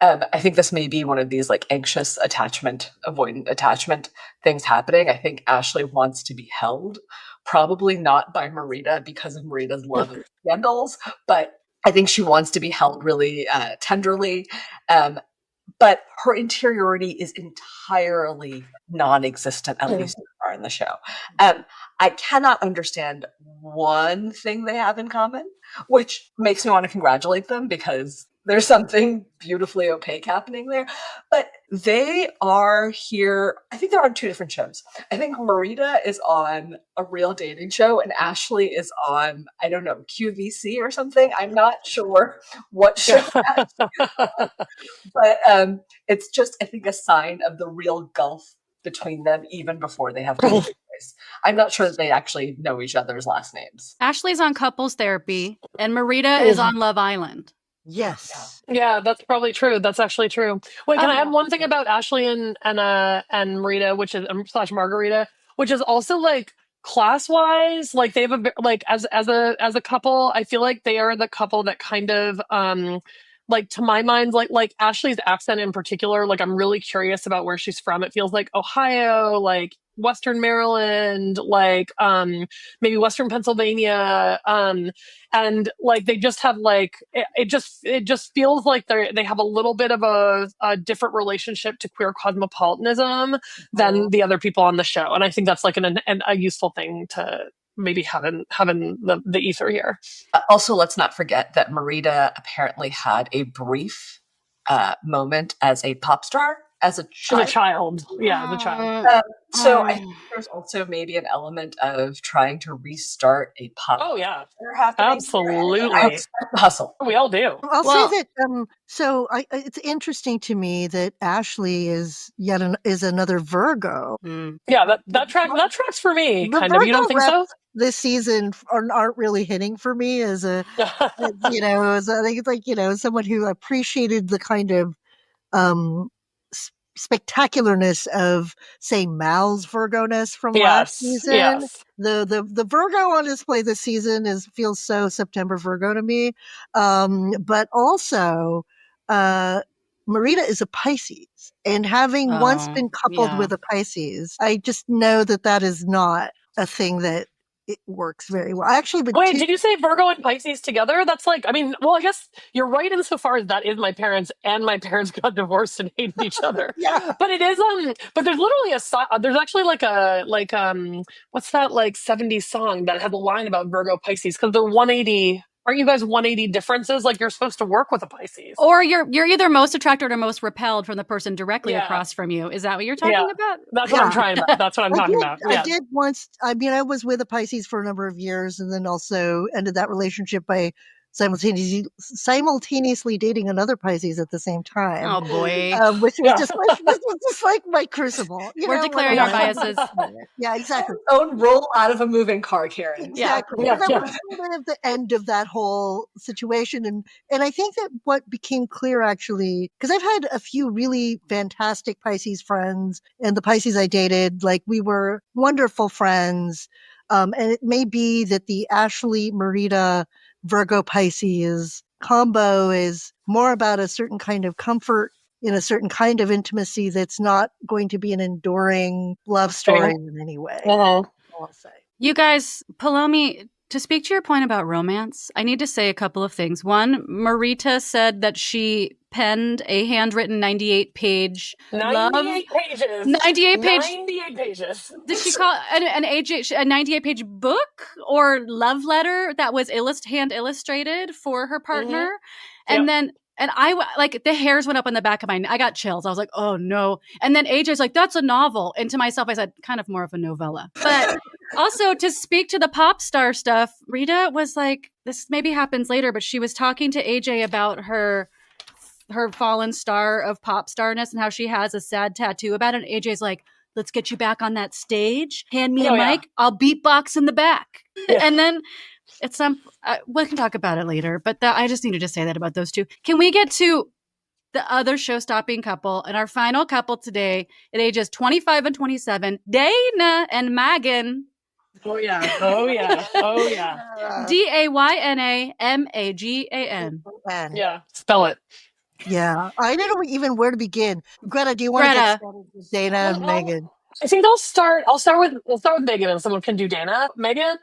I think this may be one of these like anxious attachment, avoidant attachment things happening. I think Ashley wants to be held, probably not by Marita because of Marita's love of scandals, but I think she wants to be held really tenderly. But her interiority is entirely non-existent, at least so far in the show. I cannot understand one thing they have in common, which makes me want to congratulate them because there's something beautifully opaque happening there. But they are here, I think they're on two different shows. I think Marita is on a real dating show and Ashley is on, I don't know, QVC or something. I'm not sure what show but it's just, I think, a sign of the real gulf between them even before they have Poulomi Race. I'm not sure that they actually know each other's last names. Ashley's on couples therapy, and Marita is on Love Island. Yes. Yeah, that's probably true. That's actually true. Wait, can I add one thing about Ashley and Marita, which is slash Margarita, which is also like class wise, like they have a like as a couple. I feel like they are the couple that kind of like to my mind, like Ashley's accent in particular. Like I'm really curious about where she's from. It feels like Ohio, like Western Maryland, like maybe Western Pennsylvania, and like they just have like it just feels like they have a little bit of a different relationship to queer cosmopolitanism than the other people on the show, and I think that's like a useful thing to maybe having the ether here. Also, let's not forget that Marita apparently had a brief moment as a pop star. As a child. Yeah, as a child. So I think there's also maybe an element of trying to restart a pop. Oh yeah, happening. absolutely. Hustle. We all do. I'll say that. So it's interesting to me that Ashley is is another Virgo. Yeah, that tracks for me. The Kind of. You don't think so? This season aren't really hitting for me as a I think it's like someone who appreciated the kind of spectacularness of, say, Mal's Virgo-ness from last season. Yes. The Virgo on display this season feels so September Virgo to me. But also, Marita is a Pisces, and having once been coupled with a Pisces, I just know that is not a thing that it works very well. Wait, did you say Virgo and Pisces together? That's like, I mean, well, I guess you're right insofar as that is my parents, and my parents got divorced and hated each other. Yeah. But it is, but there's literally there's actually what's that like 70s song that has a line about Virgo Pisces? Because they're 180. Aren't you guys 180 differences? Like you're supposed to work with a Pisces. Or you're either most attracted or most repelled from the person directly across from you. Is that what you're talking about? That's what I'm trying about. That's what I'm talking about. I did once. I mean, I was with a Pisces for a number of years and then also ended that relationship by simultaneously dating another Pisces at the same time. Oh boy. Which was just like my crucible. We're declaring our biases. Yeah, exactly. Don't roll out of a moving car, Karen. Exactly. Yeah. That was kind of the end of that whole situation. And I think that what became clear actually, because I've had a few really fantastic Pisces friends, and the Pisces I dated, like we were wonderful friends. And it may be that the Ashley Marita Virgo Pisces combo is more about a certain kind of comfort in a certain kind of intimacy that's not going to be an enduring love story in any way. I'll say. You guys, Poulomi, to speak to your point about romance, I need to say a couple of things. One, Marita said that she penned a handwritten 98-page 98 pages. 98 pages. Did she call a 98-page book or love letter that was hand illustrated for her partner? And then I like the hairs went up on the back of my neck. I got chills. I was like, oh no. And then AJ's like, that's a novel. And to myself, I said, kind of more of a novella. But also to speak to the pop star stuff, Rita was like, this maybe happens later, but she was talking to AJ about her fallen star of pop starness and how she has a sad tattoo about it. And AJ's like, let's get you back on that stage. Hand me a mic. I'll beatbox in the back. Yeah. And then We can talk about it later, but I just needed to say that about those two. Can we get to the other show-stopping couple and our final couple today at ages 25 and 27, Dana and Megan? Oh yeah. Oh yeah. Oh yeah. Dayna-Magan. Yeah. Spell it. Yeah, I don't know even where to begin. Greta, do you want to Greta. get started with Dana and Megan? I think I'll start with Megan, and someone can do Dana. Megan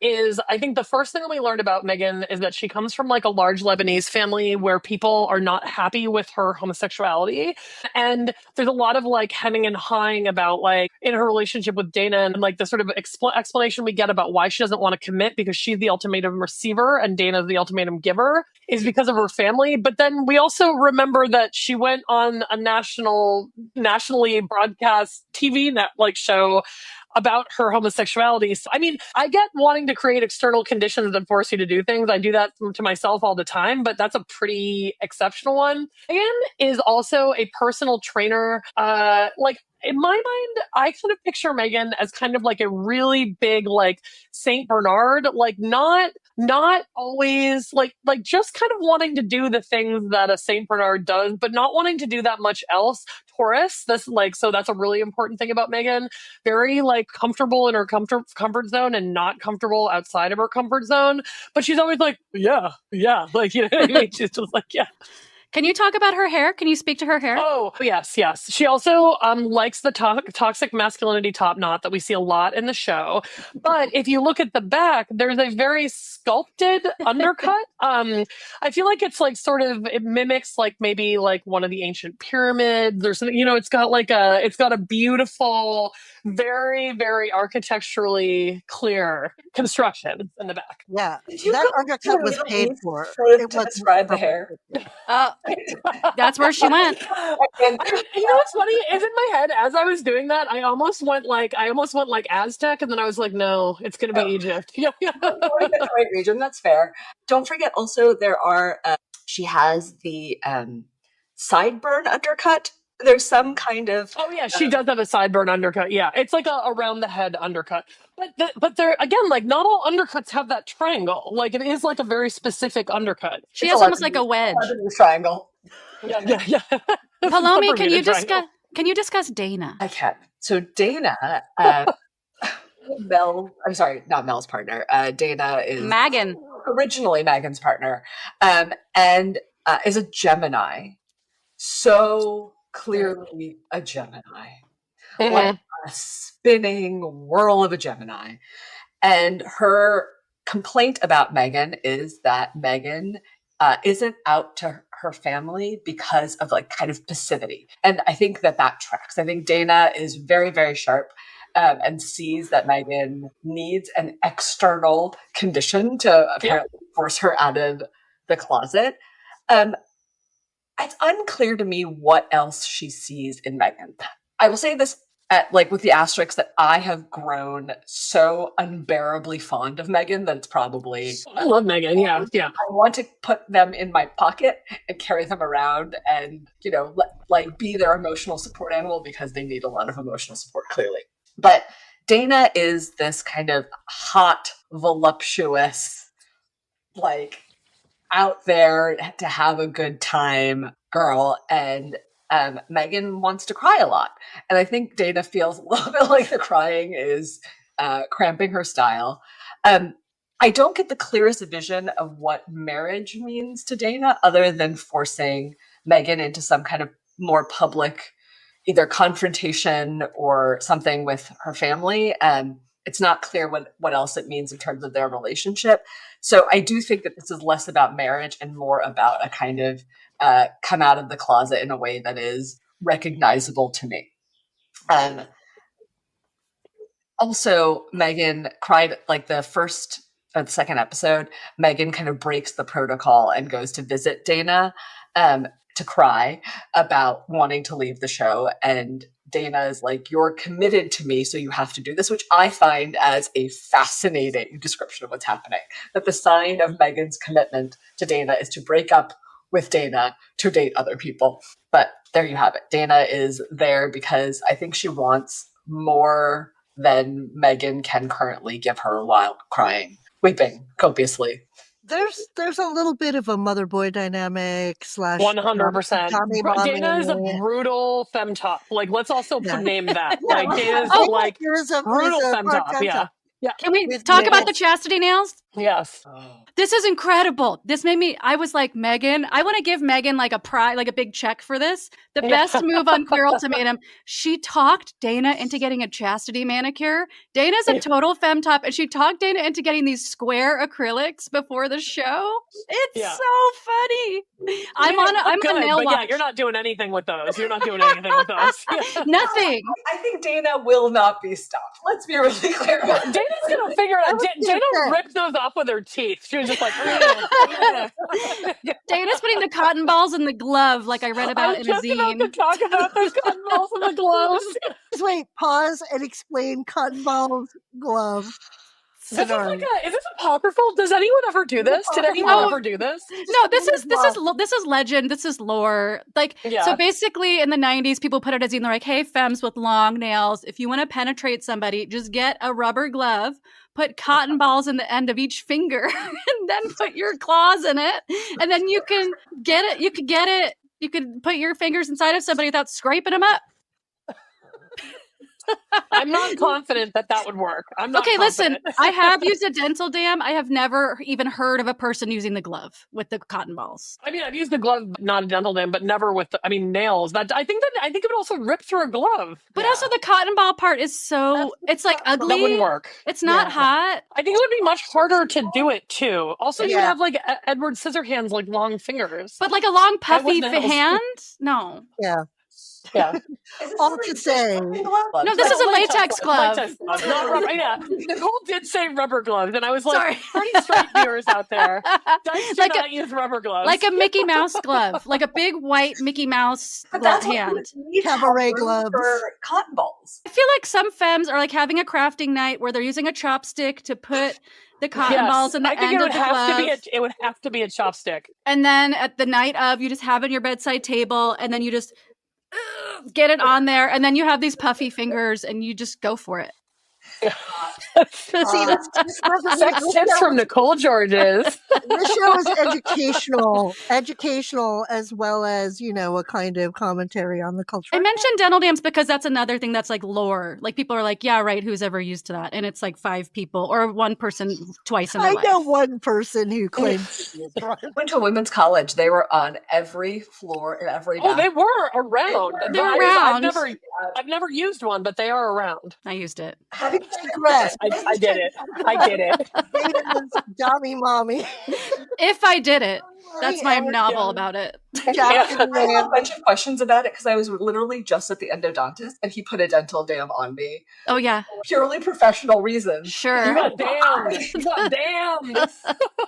is, I think the first thing that we learned about Megan is that she comes from like a large Lebanese family where people are not happy with her homosexuality, and there's a lot of like hemming and hawing about like in her relationship with Dana, and like the sort of explanation we get about why she doesn't want to commit because she's the ultimatum receiver and Dana's the ultimatum giver is because of her family. But then we also remember that she went on a nationally broadcast TV show about her homosexuality. So, I mean, I get wanting to create external conditions that force you to do things. I do that to myself all the time, but that's a pretty exceptional one. Megan is also a personal trainer. In my mind, I kind of picture Megan as kind of like a really big, like Saint Bernard, like not always like just kind of wanting to do the things that a Saint Bernard does, but not wanting to do that much else. Taurus, so that's a really important thing about Megan. Very like comfortable in her comfort zone and not comfortable outside of her comfort zone. But she's always like, yeah, like, you know what I mean? She's just like, yeah. Can you talk about her hair? Can you speak to her hair? Oh, yes. She also likes the toxic masculinity top knot that we see a lot in the show. But if you look at the back, there's a very sculpted undercut. I feel like it's like sort of, it mimics like maybe like one of the ancient pyramids or something. You know, it's got a beautiful, very, very architecturally clear construction in the back. Yeah, that undercut was paid for. It was describe the hair. That's where she went. You know what's funny is in my head as I was doing that, I almost went like Aztec, and then I was like, no, it's going to be Egypt. Yeah, the right region. That's fair. Don't forget, also there are. She has the sideburn undercut. There's some kind of. Oh yeah, she does have a sideburn undercut. Yeah, it's like a around the head undercut. But there again, like not all undercuts have that triangle. Like it is like a very specific undercut. She has almost like a wedge. Triangle. Yeah. Poulomi, can you discuss Dana? I can. So Dana, I'm sorry, not Mel's partner. Dana is Megan. Originally Megan's partner, and is a Gemini. So clearly a Gemini. Mm-hmm. Like a spinning whirl of a Gemini. And her complaint about Megan is that Megan isn't out to her family because of like kind of passivity. And I think that tracks. I think Dana is very, very sharp and sees that Megan needs an external condition to apparently force her out of the closet. It's unclear to me what else she sees in Megan. I will say this with the asterisk that I have grown so unbearably fond of Megan that it's probably... I love Megan, yeah. I want to put them in my pocket and carry them around and, you know, be their emotional support animal because they need a lot of emotional support, clearly. But Dana is this kind of hot, voluptuous, like, out there to have a good time girl, and Megan wants to cry a lot. And I think Dana feels a little bit like the crying is cramping her style. I don't get the clearest vision of what marriage means to Dana other than forcing Megan into some kind of more public either confrontation or something with her family. It's not clear what else it means in terms of their relationship. So I do think that this is less about marriage and more about a kind of come out of the closet in a way that is recognizable to me. Also, Megan cried like the first or the second episode. Megan kind of breaks the protocol and goes to visit Dana to cry about wanting to leave the show. And Dana is like, you're committed to me, so you have to do this, which I find as a fascinating description of what's happening. That the sign of Megan's commitment to Dana is to break up with Dana to date other people. But there you have it. Dana is there because I think she wants more than Megan can currently give her while crying weeping copiously. There's a little bit of a mother-boy dynamic / 100%. Tommy Dana is a mommy. brutal femtop. Like, let's also Yeah. name that. Yeah, Like, Dana's Oh, like there's a brutal part femtop. Yeah. Yeah. Can we With talk about the nails. chastity nails? Yes. This is incredible. This made me, I was like, Megan, I want to give Megan like a big check for this. The best move on Queer Ultimatum. She talked Dana into getting a chastity manicure. Dana's a total femtop, and she talked Dana into getting these square acrylics before the show. It's so funny. I'm on nail but watch. yeah, you're not doing anything with those. You're not doing anything with those. Nothing. I think Dana will not be stopped. Let's be really clear. Dana's gonna figure it out. Dana ripped those off with her teeth. She was just like, Dana's putting the cotton balls in the glove, like I read about in a just about zine. to talk about those cotton balls in the gloves. Just wait, pause and explain cotton balls glove. Is this apocryphal? Does anyone ever do this? Did anyone ever do this? No, this is legend. This is lore. Like, so basically in the 90s, people put it as they're like, hey, femmes with long nails, if you want to penetrate somebody, just get a rubber glove, put cotton balls in the end of each finger, and then put your claws in it. And then you can get it. You could get it. You could put your fingers inside of somebody without scraping them up. I'm not confident that would work. I'm not confident. Listen, I have used a dental dam. I have never even heard of a person using the glove with the cotton balls. I mean, I've used the glove, not a dental dam, but never with nails. I think it would also rip through a glove. But also the cotton ball part is it's like ugly. That wouldn't work. It's not hot. I think it would be much harder to do it too. Also, you would have like Edward Scissorhands, like long fingers. But like a long puffy hand? No. Yeah. Yeah. All to say. No, this is a latex glove. Not rubber. Yeah. Nicole did say rubber gloves, and I was like, pretty straight viewers out there. Dice do not use rubber gloves. Like a Mickey Mouse glove. Like a big white Mickey Mouse glove hand. Cabaret gloves. For cotton balls. I feel like some femmes are like having a crafting night where they're using a chopstick to put the cotton balls in the end of the glove. It would have to be a chopstick. And then at the night of, you just have it on your bedside table, and then you just get it on there, and then you have these puffy fingers, and you just go for it. Sex tips from Nicole Georges. This show is educational as well as, a kind of commentary on the culture. I mentioned dental dams because that's another thing that's like lore. Like people are like, yeah, right, who's ever used that? And it's like 5 people or one person twice in their life. I know one person who claims I went to a women's college. They were on every floor in every bathroom. Oh, they were around. They were around. I've never used one, but they are around. I used it. I did it. I did it. Dummy mommy. If I did it. That's my novel about it. I have a bunch of questions about it because I was literally just at the endodontist and he put a dental dam on me. Oh, yeah. Purely professional reasons. Sure. You got damned. You got damned.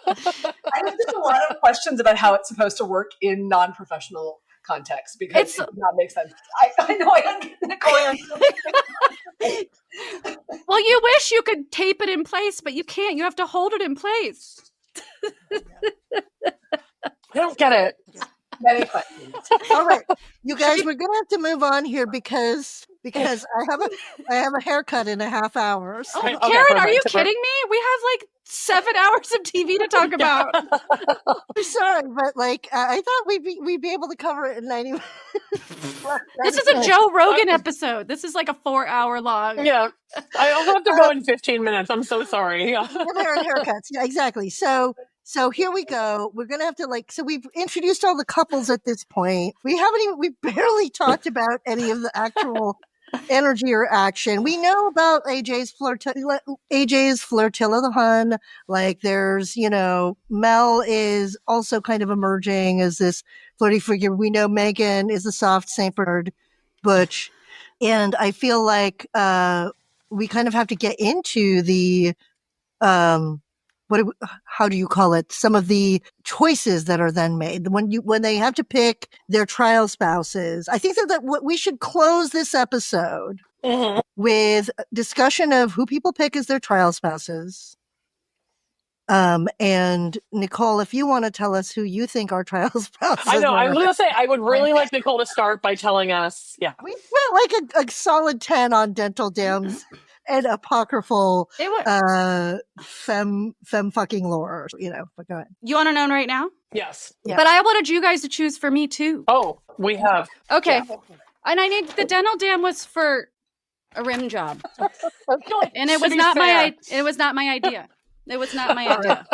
I have just a lot of questions about how it's supposed to work in non-professional context because it does not make sense. I know Well, you wish you could tape it in place, but you can't. You have to hold it in place. I don't get it. Many questions. All right, you guys, we're gonna have to move on here because I have a haircut in a half hour. So. Karen, are you kidding me? We have like 7 hours of TV to talk about. I'm sorry, but I thought we'd be able to cover it in 90 minutes. This is a Joe Rogan episode. This is like a 4-hour long. Yeah, I also have to go in 15 minutes. I'm so sorry. Yeah. Haircuts. Yeah, exactly. So here we go. We're going to have to so we've introduced all the couples at this point. We barely talked about any of the actual energy or action. We know about AJ's flirtilla the Hun. Like there's, Mel is also kind of emerging as this flirty figure. We know Megan is a soft St. Bernard butch. And I feel like we kind of have to get into the how do you call it? Some of the choices that are then made when they have to pick their trial spouses. I think that we should close this episode with discussion of who people pick as their trial spouses. And Nicole, if you want to tell us who you think our trial spouses I know. are. I was going to say, I would really like Nicole to start by telling us. Yeah. We went like a solid 10 on dental dams and apocryphal It was. femme fucking lore, but go ahead. You want to know right now? Yes. Yeah. But I wanted you guys to choose for me too. Oh, we have. Okay. And I need the dental dam was for a rim job. And it was not my idea. It was not my idea.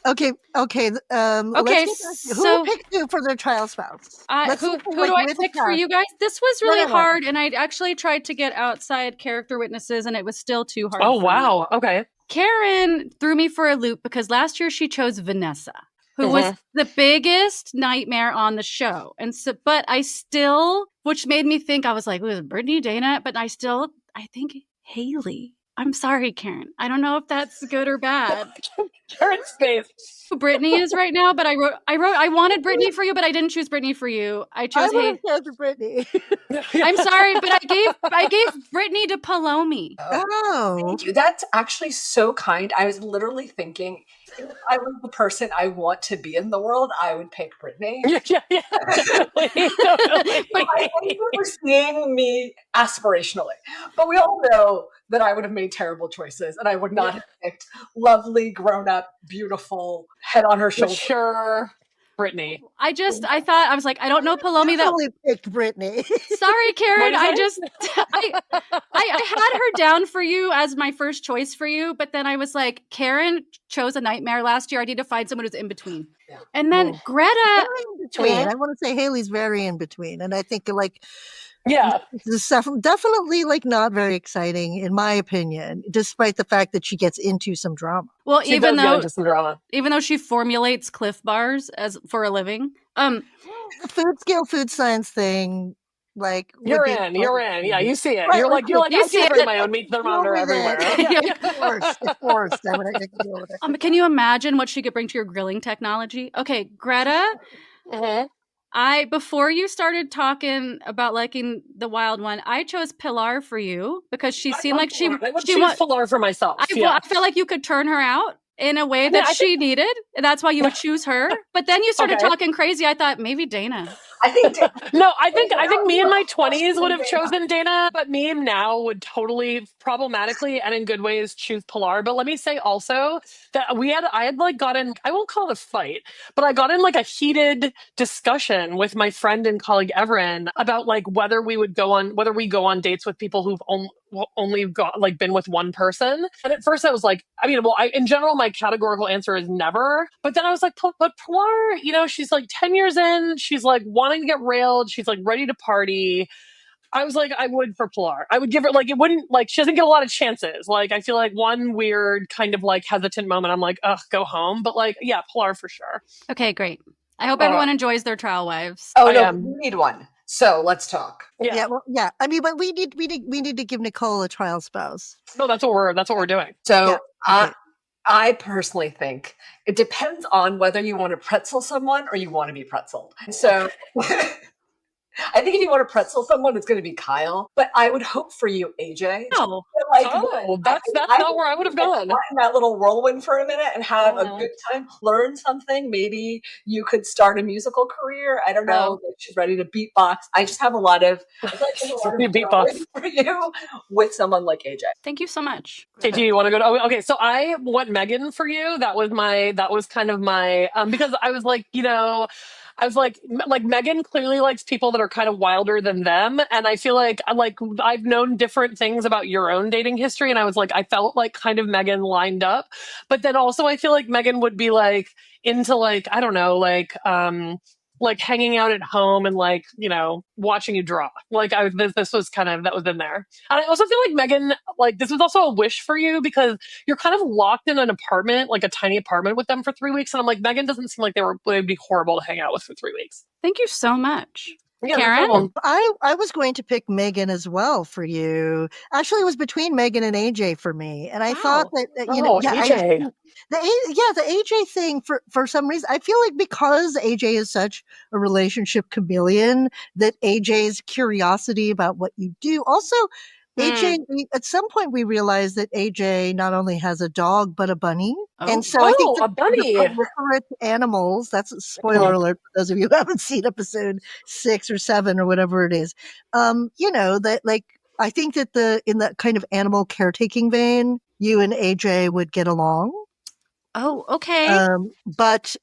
Okay. Okay, Who picked you for their trial spouse? Who do I pick for you guys? This was really hard, and I actually tried to get outside character witnesses, and it was still too hard. Oh, wow. Me. Okay. Karen threw me for a loop because last year she chose Vanessa, who was the biggest nightmare on the show. And so, but I still, which made me think, I was like, was it Brittany, Dana? But I think Haley. I'm sorry, Karen. I don't know if that's good or bad. Karen's face. Who Brittany is right now, but I wanted Brittany for you, but I didn't choose Brittany for you. I chose Haley. Brittany. I'm sorry, but I gave Brittany to Poulomi. Oh. Thank you. That's actually so kind. I was literally thinking, if I was the person I want to be in the world, I would pick Brittany. Yeah. Totally. But I think you were seeing me aspirationally. But we all know that I would have made terrible choices, and I would not have picked lovely, grown-up, beautiful, head on her shoulder. Sure, Brittany. I thought, I was like, I don't know Poulomi that. Totally picked Brittany. Sorry, Karen. I had her down for you as my first choice for you, but then I was like, Karen chose a nightmare last year. I need to find someone who's in between. Yeah. And then Greta. In between. I want to say Haley's very in between, and I think yeah, this is definitely not very exciting in my opinion, despite the fact that she gets into some drama. Well, even though she formulates Cliff Bars as for a living, the food scale, food science thing, you're in. Yeah, you see it. Right, you're like I see it. My own meat thermometer everywhere. Of course. Can you imagine what she could bring to your grilling technology? Okay, Greta. Before you started talking about liking the wild one, I chose Pilar for you because she seemed like she choose Pilar for myself. I feel like you could turn her out in a way that she needed, and that's why you would choose her. But then you started talking crazy. I thought maybe Dana. I think I think me in my 20s would have chosen Dana, but me now would totally problematically and in good ways choose Pilar. But let me say also that I had gotten, I won't call it a fight, but I got in a heated discussion with my friend and colleague Everin about whether we go on dates with people who've only got been with one person. And at first I was like, in general, my categorical answer is never. But then I was like, but Pilar, she's 10 years in, she's wanting to get railed, she's ready to party. I was like, I would for Pilar. I would give her it wouldn't she doesn't get a lot of chances. I feel one weird kind of hesitant moment. I'm like, ugh, go home. But yeah, Pilar for sure. Okay, great. I hope everyone enjoys their trial wives. Oh no, we need one. So let's talk. Yeah. But we need to give Nicole a trial spouse. No, that's what we're doing. So I personally think it depends on whether you want to pretzel someone or you want to be pretzeled. So I think if you want to pretzel someone, it's going to be Kyle. But I would hope for you, AJ. No. That's not where I would have gone. In that little whirlwind for a minute and have a good time, learn something. Maybe you could start a musical career. I don't know. She's ready to beatbox. I just have a lot of beatbox for you with someone like AJ. Thank you so much. KG, you want to go? Okay, so I went Megan for you. That was kind of my because I was like, Megan clearly likes people that are kind of wilder than them. And I feel I've known different things about your own dating history. And I was I felt kind of Megan lined up. But then also I feel like Megan would be into I don't know, hanging out at home and watching you draw. This was kind of, that was in there. And I also feel like Megan, this was also a wish for you because you're kind of locked in an apartment, a tiny apartment with them for 3 weeks. And I'm like, Megan doesn't seem like they'd be horrible to hang out with for 3 weeks. Thank you so much. Yeah, Karen? I was going to pick Megan as well for you. Actually, it was between Megan and AJ for me. And I thought that, AJ. The AJ thing for some reason, I feel like because AJ is such a relationship chameleon, that AJ's curiosity about what you do. Also, AJ, at some point we realized that AJ not only has a dog, but a bunny. And so I think a bunny. The proliferate animals, that's a spoiler alert for those of you who haven't seen episode 6 or 7 or whatever it is. That I think that in the kind of animal caretaking vein, you and AJ would get along. Oh, okay. But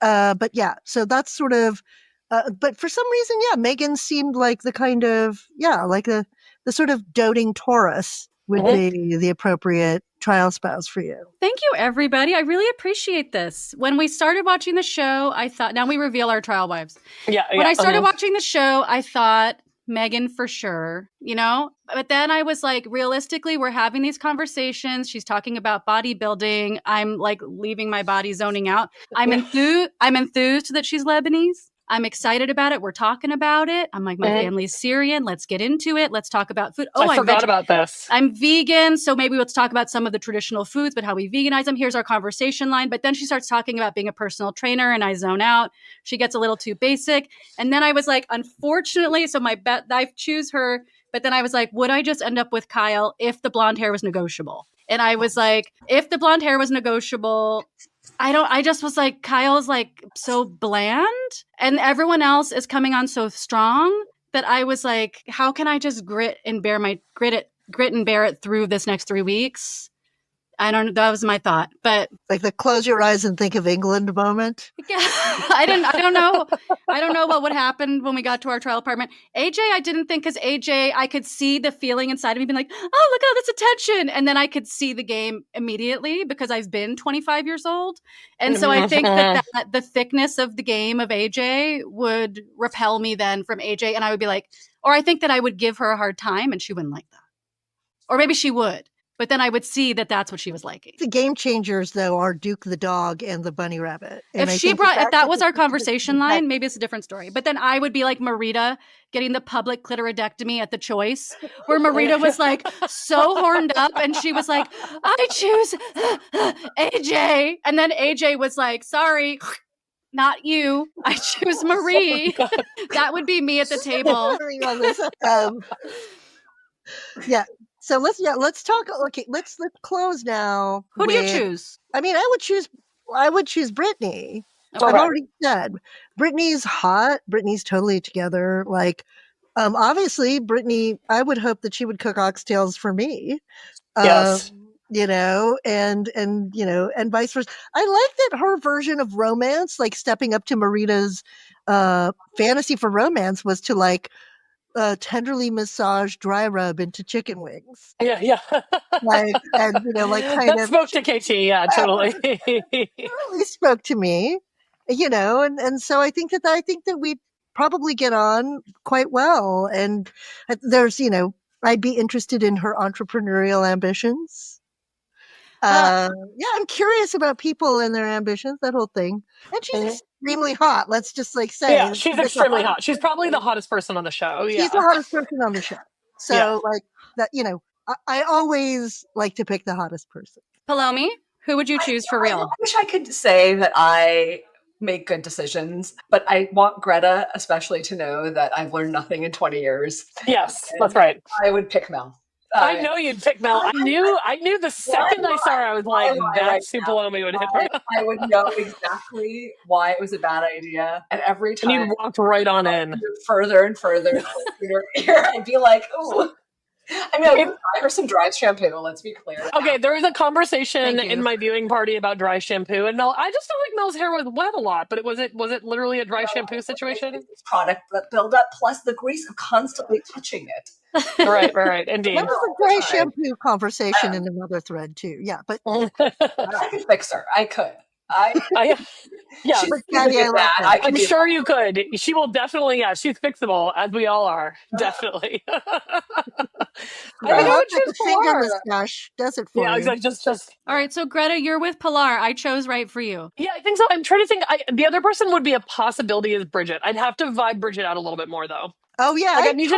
yeah, so that's sort of, but for some reason, yeah, Megan seemed like the kind of, yeah, like the sort of doting Taurus would be the appropriate trial spouse for you. Thank you, everybody. I really appreciate this. When we started watching the show, I thought, now we reveal our trial wives. Yeah. When I started watching the show, I thought Megan for sure, you know? But then I was like, realistically, we're having these conversations. She's talking about bodybuilding. I'm like leaving my body, zoning out. I'm enthused that she's Lebanese. I'm excited about it. We're talking about it. I'm like, my family's Syrian. Let's get into it. Let's talk about food. Oh, I forgot about this. I'm vegan. So maybe let's talk about some of the traditional foods, but how we veganize them. Here's our conversation line. But then she starts talking about being a personal trainer and I zone out. She gets a little too basic. And then I was like, unfortunately, so my bet, I choose her. But then I was like, would I just end up with Kyle if the blonde hair was negotiable? And I was like, if the blonde hair was negotiable, I just was like, Kyle's like so bland and everyone else is coming on so strong that I was like, how can I just grit and bear it through this next 3 weeks? I don't know. That was my thought, but like the close your eyes and think of England moment. Yeah, I don't know. I don't know what would happen when we got to our trial apartment. AJ, I didn't think, because AJ, I could see the feeling inside of me being like, oh, look at all this attention. And then I could see the game immediately because I've been 25 years old. And so I think that the thickness of the game of AJ would repel me then from AJ. And I would be like, or I think that I would give her a hard time and she wouldn't like that. Or maybe she would. But then I would see that that's what she was liking. The game changers, though, are Duke the dog and the bunny rabbit. And if that was our conversation line, maybe it's a different story. But then I would be like Marita getting the public clitoridectomy at the choice, where Marita was like so horned up and she was like, I choose AJ. And then AJ was like, sorry, not you. I choose Marie. That would be me at the table. Yeah. So let's talk. Okay, let's close now. Who do you choose? I mean, I would choose Brittany. Okay. I've already said Brittany's hot. Brittany's totally together. Like, obviously, Brittany. I would hope that she would cook oxtails for me. Yes. You know, and you know, and vice versa. I like that her version of romance, like stepping up to Marita's fantasy for romance, was to like tenderly massage dry rub into chicken wings. Yeah. Like, and you know, like kind of spoke to KT. Yeah, totally. really spoke to me, you know, and so I think that we probably get on quite well. And there's, you know, I'd be interested in her entrepreneurial ambitions. Yeah, I'm curious about people and their ambitions, that whole thing. And she's extremely hot. Let's just like say, yeah, she's extremely hot. She's probably the hottest person on the show. Yeah. She's the hottest person on the show. So like that, you know, I always like to pick the hottest person. Poulomi, who would you choose for real? I wish I could say that I make good decisions, but I want Greta especially to know that I've learned nothing in 20 years. Yes, that's right. I would pick Mel. I know you'd pick Mel. I knew the second I saw her, I was like, that's who Poulomi would hit her. I would know exactly why it was a bad idea. And every time you walked right on in. Further and further, I'd be like, oh. I mean, I would buy her some dry shampoo, let's be clear. Okay, there was a conversation in my viewing party about dry shampoo, and Mel, I just felt like Mel's hair was wet a lot, but was it literally a dry shampoo situation? It's product buildup plus the grease of constantly touching it. Right, indeed. That was a dry shampoo conversation in another thread too. Yeah, but I could fix her. I could. Yeah, I'm sure sure you could. She will definitely. Yeah, she's fixable, as we all are. Definitely. I love that the finger mustache does it for you. Yeah, exactly. Just. All right, so Greta, you're with Pilar. I chose right for you. Yeah, I think so. I'm trying to think. The other person would be a possibility is Bridget. I'd have to vibe Bridget out a little bit more, though. Oh yeah, like, I need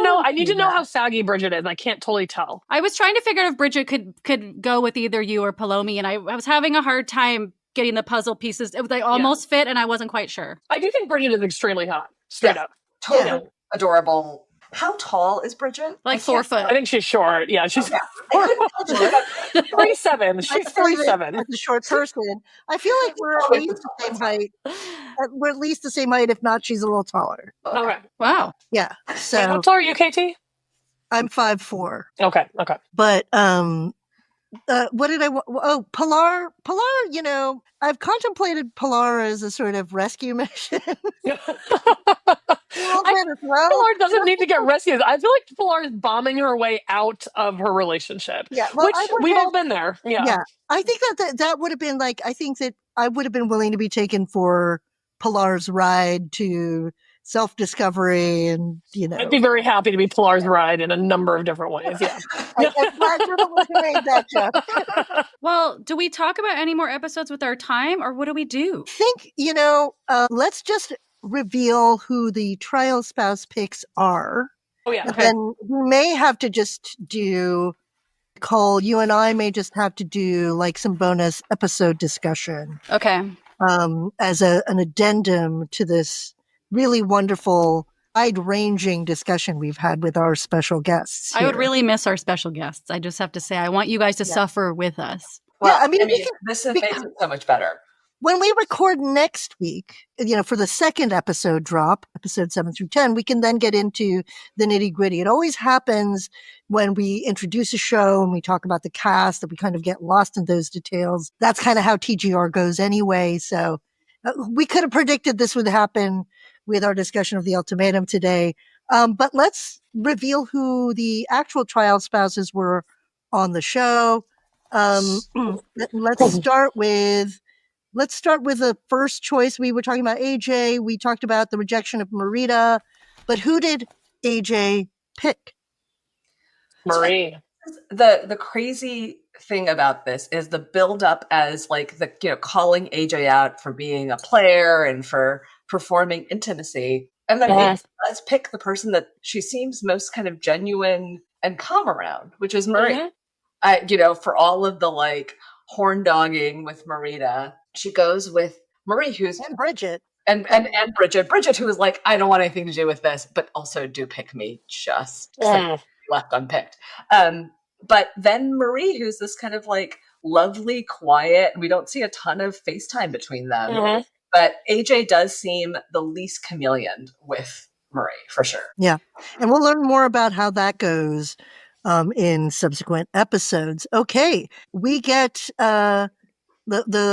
to know how saggy Bridget is. I can't totally tell. I was trying to figure out if Bridget could go with either you or Poulomi, and I was having a hard time getting the puzzle pieces. They almost fit, and I wasn't quite sure. I do think Bridget is extremely hot. Straight up. Totally adorable. How tall is Bridget? Like 4 foot. I think she's short. Yeah, she's 3'7". She's 3'7". As a short person, I feel like we're at least the same height. We're at least the same height, if not, she's a little taller. Okay. Wow. Yeah. So how tall are you, KT? I'm 5'4". Okay. But what did I want? Oh, Pilar. You know, I've contemplated Pilar as a sort of rescue mission. Pilar doesn't need to get rescued. I feel like Pilar is bombing her way out of her relationship. Yeah, well, which we've all been there. Yeah. I think that would have been like, I think that I would have been willing to be taken for Pilar's ride to self-discovery, and I'd be very happy to be Pilar's ride in a number of different ways. Yeah. I'm glad you're the one who made that joke. Well, do we talk about any more episodes with our time, or what do we do? I think, let's just reveal who the trial spouse picks are. Oh, yeah. And then we may have to just do, Nicole, you and I may just have to do like some bonus episode discussion. Okay. As an addendum to this really wonderful, wide-ranging discussion we've had with our special guests here. I would really miss our special guests. I just have to say, I want you guys to suffer with us. Well, I mean, this makes it so much better. When we record next week, for the second episode drop, episode 7 through 10, we can then get into the nitty-gritty. It always happens when we introduce a show and we talk about the cast that we kind of get lost in those details. That's kind of how TGR goes anyway. So we could have predicted this would happen with our discussion of the ultimatum today. But let's reveal who the actual trial spouses were on the show. Let's start with the first choice. We were talking about AJ. We talked about the rejection of Marita. But who did AJ pick? Marie. The crazy thing about this is the build up as like calling AJ out for being a player and for performing intimacy. And then let's pick the person that she seems most kind of genuine and calm around, which is Marie. For all of the like horn dogging with Marita, she goes with Marie, who's and Bridget. And Bridget, who was like, I don't want anything to do with this, but also do pick me just left unpicked. But then Marie, who's this kind of like lovely, quiet, we don't see a ton of FaceTime between them. But AJ does seem the least chameleon with Marie, for sure. Yeah. And we'll learn more about how that goes in subsequent episodes. Okay. We get the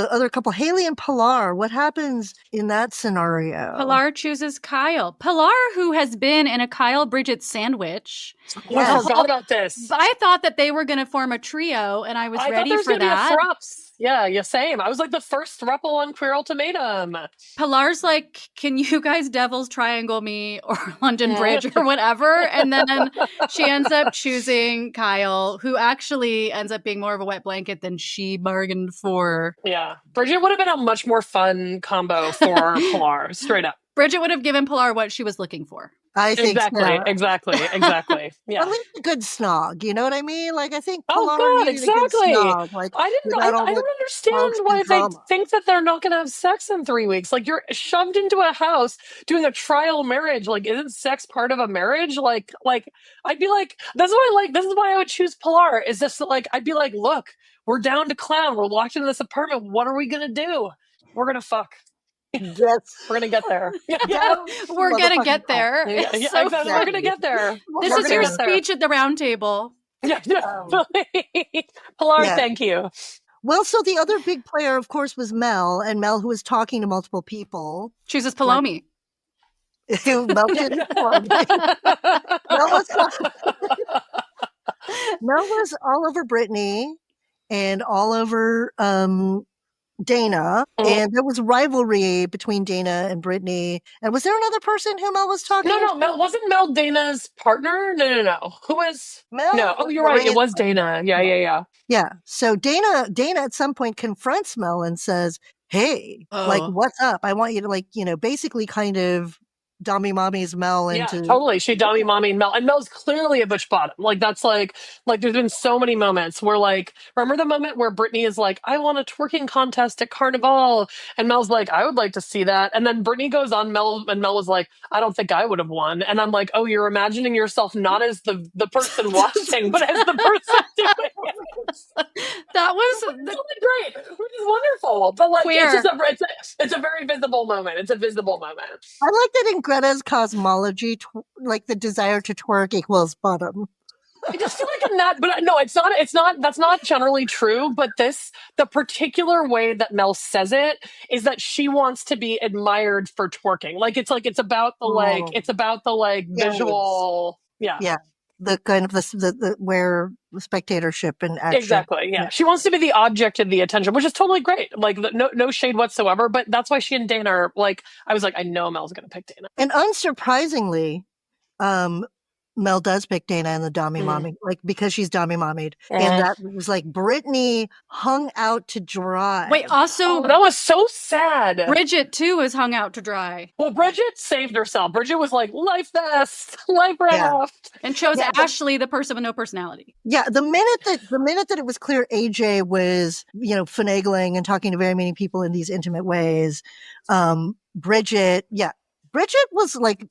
other couple, Haley and Pilar. What happens in that scenario? Pilar chooses Kyle. Pilar, who has been in a Kyle Bridget sandwich. I forgot about this. I thought that they were going to form a trio, and I was ready for that. Yeah, same. I was like the first throuple on Queer Ultimatum. Pilar's like, can you guys Devil's Triangle me or London Bridge or whatever? And then she ends up choosing Kyle, who actually ends up being more of a wet blanket than she bargained for. Yeah. Bridget would have been a much more fun combo for Pilar, straight up. Bridget would have given Pilar what she was looking for. I think exactly. Yeah, at least a good snog. You know what I mean? Like I think. Oh God, exactly. Like, I don't understand why they think that they're not going to have sex in 3 weeks. Like you're shoved into a house doing a trial marriage. Like isn't sex part of a marriage? Like I'd be like, this is why I would choose Pilar. Is this like I'd be like, look, we're down to clown. We're locked in this apartment. What are we gonna do? We're gonna fuck. Yes. We're gonna get there. We're gonna get there. We're gonna get there. This is your speech at the round table. Yeah. Pilar, thank you. Well, so the other big player, of course, was Mel, and Mel, who was talking to multiple people. Chooses Poulomi. Mel was all over Brittany and all over Dana, and there was rivalry between Dana and Brittany. And was there another person who Mel was talking to? No, Mel wasn't Mel Dana's partner? No. Who was Mel? No, you're right. It was Dana. Yeah. Yeah. So Dana at some point confronts Mel and says, "Hey, like, what's up? I want you to basically kind of Dommy Mommy's Mel into." Yeah, totally. She Dommy Mommy Mel. And Mel's clearly a bitch bottom. Like, that's like there's been so many moments where, like, remember the moment where Brittany is like, I want a twerking contest at Carnival. And Mel's like, I would like to see that. And then Brittany goes on Mel, and Mel was like, I don't think I would have won. And I'm like, oh, you're imagining yourself not as the person watching, but as the person doing it. That was really great, which is wonderful. But like, queer. It's a very visible moment. It's a visible moment. I like that in Greta's cosmology, like the desire to twerk equals bottom. I just feel like I'm not, but no, that's not generally true. But the particular way that Mel says it is that she wants to be admired for twerking. It's about Oh, the yes. visual. Yeah. Yeah. The kind of the where the spectatorship and action. Exactly. Yeah. Yeah. She wants to be the object of the attention, which is totally great. Like, no shade whatsoever. But that's why she and Dana are like, I was like, I know Mel's going to pick Dana. And unsurprisingly, Mel does pick Dana and the Dami Mm. mommy, like because she's Dami mommied. And that was like Brittany hung out to dry. Wait, also, that was so sad. Bridget too is hung out to dry Well, Bridget saved herself. Bridget was like, life vest, life raft. and chose Yeah, Ashley, the person with no personality. Yeah, the minute that it was clear AJ was, finagling and talking to very many people in these intimate ways, Bridget was like,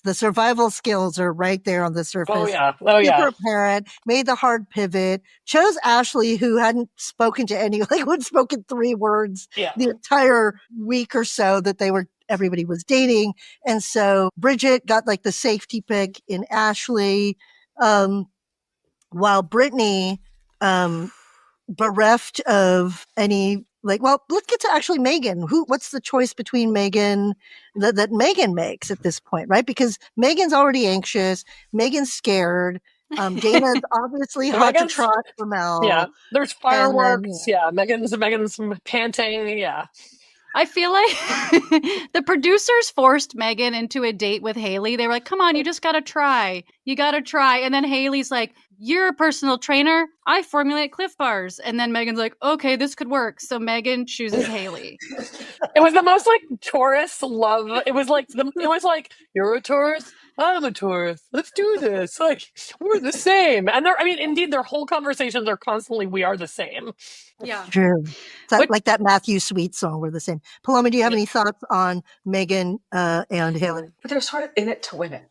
the survival skills are right there on the surface. Oh yeah. Super apparent, made the hard pivot, chose Ashley, who hadn't spoken to hadn't spoken 3 words the entire week or so that everybody was dating. And so Bridget got like the safety pick in Ashley. While Brittany, bereft of any, let's get to actually Megan. What's the choice between Megan that Megan makes at this point, right? Because Megan's already anxious. Megan's scared. Dana's obviously hot to trot for Mel. Yeah. There's fireworks. Megan's panting. Yeah. I feel like the producers forced Megan into a date with Haley. They were like, come on, you just got to try. You got to try. And then Haley's like, you're a personal trainer. I formulate Cliff Bars. And then Megan's like, okay, this could work. So Megan chooses Haley. It was the most like Taurus love. It was like, you're a Taurus. I'm a Taurus. Let's do this. Like, we're the same. And indeed, their whole conversations are constantly, we are the same. Yeah. True. Like that Matthew Sweet song, we're the same. Poulomi, do you have any thoughts on Megan and Haley? But they're sort of in it to win it.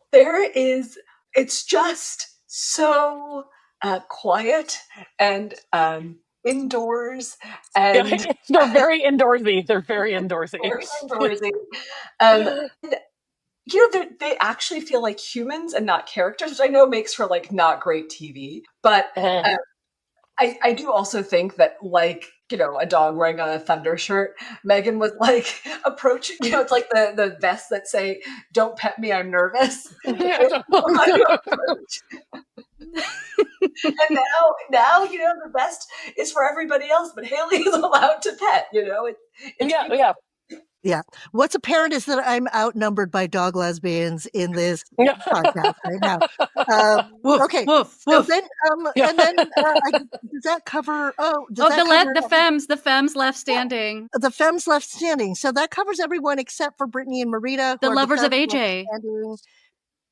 It's just so quiet and indoors. And they're very indoorsy. Very indoorsy. And they actually feel like humans and not characters, which I know makes for like not great TV. But I do also think that a dog wearing a Thunder shirt, Megan was like approaching, it's like the vests that say, don't pet me, I'm nervous. And now, the best is for everybody else, but Haley is allowed to pet, Yeah. What's apparent is that I'm outnumbered by dog lesbians in this podcast right now. Okay. Woof, so woof. then, and then does that cover? The femmes left standing. The femmes left standing. So that covers everyone except for Brittany and Marita. The lovers of AJ.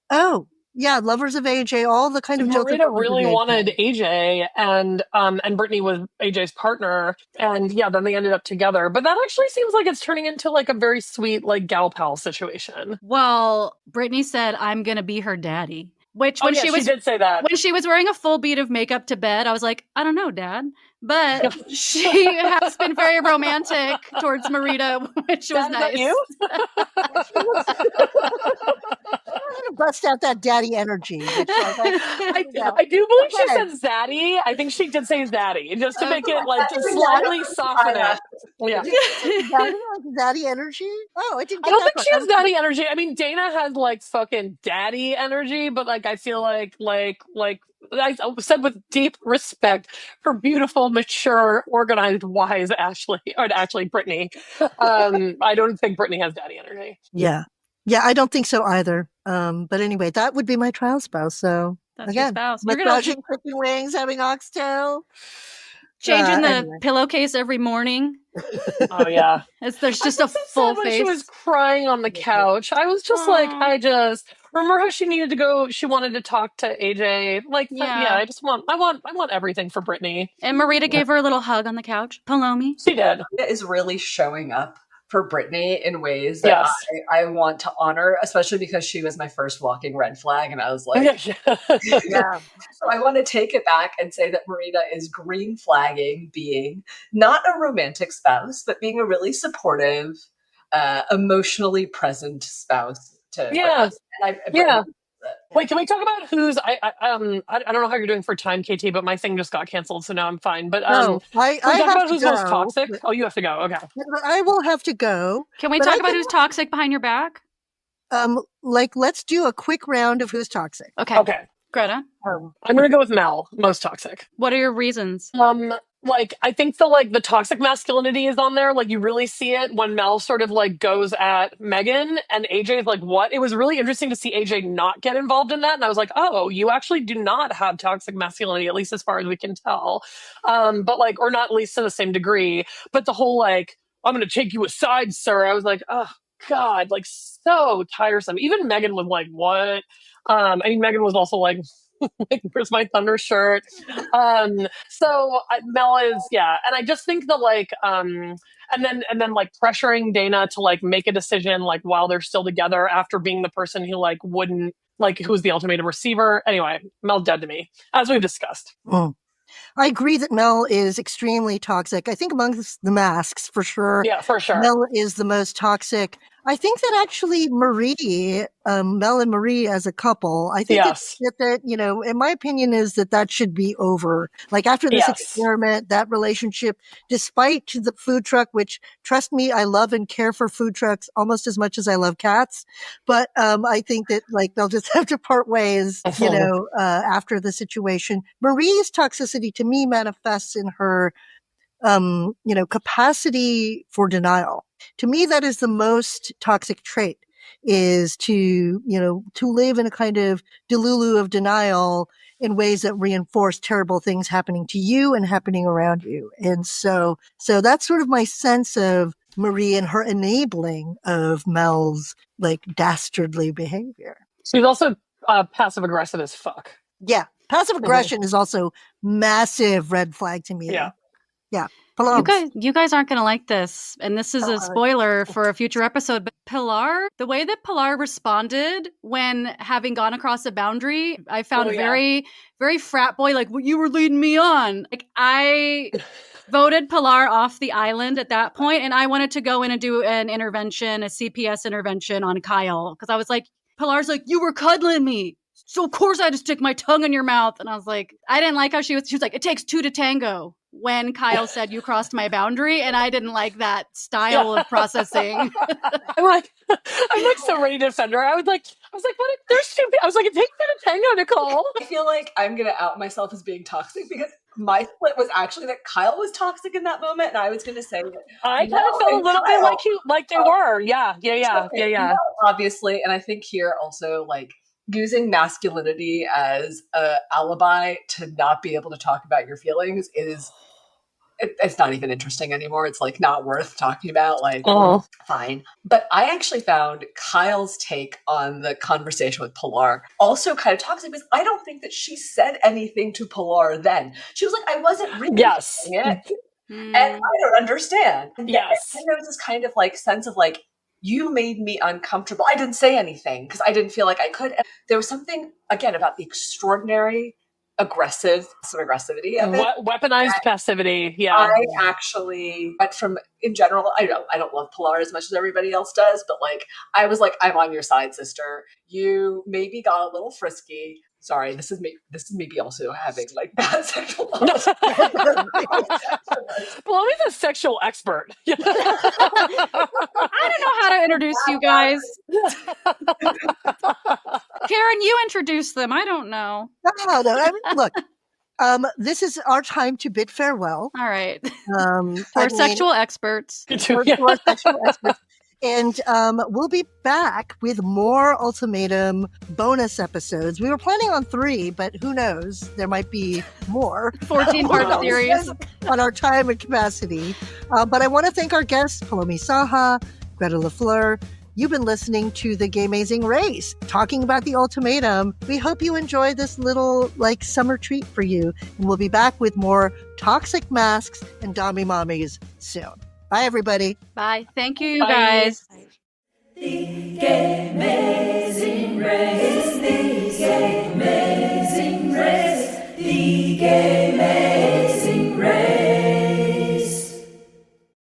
Oh. Yeah, lovers of AJ, all the kind of Marita really wanted AJ, and Brittany was AJ's partner, and then they ended up together. But that actually seems like it's turning into like a very sweet like gal pal situation. Well, Brittany said, "I'm gonna be her daddy." Which she did say that when she was wearing a full bead of makeup to bed, I was like, I don't know, Dad, but she has been very romantic towards Marita, which was nice. You? I'm gonna bust out that daddy energy. I do believe she said zaddy. I think she did say zaddy, just to make it like just slightly soften it. Yeah. Daddy energy? Oh, I didn't. I don't think she has daddy energy. I mean, Dana has like fucking daddy energy, but like I feel like I said with deep respect for beautiful, mature, organized, wise Brittany. I don't think Brittany has daddy energy. Yeah, I don't think so either. But anyway, that would be my trial spouse. So that's again, your spouse. massaging chicken wings, having oxtail, changing the pillowcase every morning. Oh yeah, there's just a full face. She was crying on the couch. I was just like, I just remember how she needed to go. She wanted to talk to AJ. I want everything for Brittany. And Marita gave her a little hug on the couch. Poulomi, she did. It is really showing up for Brittany in ways that I want to honor, especially because she was my first walking red flag. And I was like, So I want to take it back and say that Marita is green flagging being not a romantic spouse, but being a really supportive, emotionally present spouse to Brittany. And it. Wait, can we talk about who's I don't know how you're doing for time, KT, but my thing just got canceled, so now I'm fine. But No, I can we talk have about to who's most go. toxic? Oh, you have to go. Okay. I will have to go. Can we But talk I about can, who's toxic behind your back? let's do a quick round of who's toxic. Okay. Greta, I'm gonna go with Mel, most toxic. what are your reasons? Like I think the toxic masculinity is on there. Like you really see it when Mel sort of like goes at Megan and AJ's like, what? It was really interesting to see AJ not get involved in that. And I was like, oh, you actually do not have toxic masculinity, at least as far as we can tell. But like, or not at least to the same degree. But the whole like, I'm gonna take you aside, sir. I was like, oh God, like so tiresome. Even Megan was like, what? I mean, Megan was also like, like, where's my thunder shirt? Mel is, yeah. And I just think the like, and then like pressuring Dana to like make a decision like while they're still together after being the person who like wouldn't, like, who's the ultimatum receiver. Anyway, Mel's dead to me, as we've discussed. I agree that Mel is extremely toxic. I think amongst the masks, for sure. Yeah, for sure. Mel is the most toxic. I think that actually Marie, Mel and Marie as a couple, I think Yes. that, you know, in my opinion is that should be over. Like after this Yes. experiment, that relationship, despite the food truck, which trust me, I love and care for food trucks almost as much as I love cats. But, I think that like they'll just have to part ways, you know, after the situation. Marie's toxicity to me manifests in her, you know, capacity for denial. To me, that is the most toxic trait, is to, you know, to live in a kind of delulu of denial in ways that reinforce terrible things happening to you and happening around you. And so that's sort of my sense of Marie and her enabling of Mel's like dastardly behavior. She's also passive aggressive as fuck. Yeah. Passive aggression is also massive red flag to me. Yeah. Yeah. You guys aren't going to like this, and this is a spoiler for a future episode, but Pilar, the way that Pilar responded when having gone across a boundary, I found very, very frat boy, like, well, you were leading me on. Like, I voted Pilar off the island at that point, and I wanted to go in and do an intervention, a CPS intervention on Kyle, because I was like, Pilar's like, you were cuddling me. So of course I had to stick my tongue in your mouth. And I was like, I didn't like how she was like, it takes two to tango, when Kyle said you crossed my boundary. And I didn't like that style of processing. I'm like so ready to defend her. I was like, what? There's two people. I was like, it takes two to tango, Nicole. I feel like I'm going to out myself as being toxic because my split was actually that Kyle was toxic in that moment. And I was going to say that I kind of felt a little bit like they were. Yeah. Obviously. And I think here also like, using masculinity as an alibi to not be able to talk about your feelings it's not even interesting anymore. It's like not worth talking about. Like, fine. But I actually found Kyle's take on the conversation with Pilar also kind of toxic because I don't think that she said anything to Pilar then. She was like, I wasn't really saying it. And I don't understand. Yes. And there was this kind of like sense of like, you made me uncomfortable. I didn't say anything because I didn't feel like I could. And there was something, again, about the extraordinary aggressivity of it. Weaponized passivity. Yeah. I actually went from, in general, I don't love Pilar as much as everybody else does, but like, I was like, I'm on your side, sister. You maybe got a little frisky. Sorry, this is maybe also having like bad sexual. Poulomi's a sexual expert. I don't know how to introduce you guys. Karen, you introduce them. I don't know. No. I mean, look, this is our time to bid farewell. All right. We're sexual experts. We're sexual experts. And we'll be back with more Ultimatum bonus episodes. We were planning on 3, but who knows? There might be more. 14-part series. On our time and capacity. But I want to thank our guests, Poulomi Saha, Greta LaFleur. You've been listening to the Gaymazing Race, talking about the Ultimatum. We hope you enjoy this little like summer treat for you. And we'll be back with more toxic masks and Dommy Mommies soon. Bye, everybody. Bye. Thank you, guys. The Gaymazing Race, the Gaymazing Race, the Gaymazing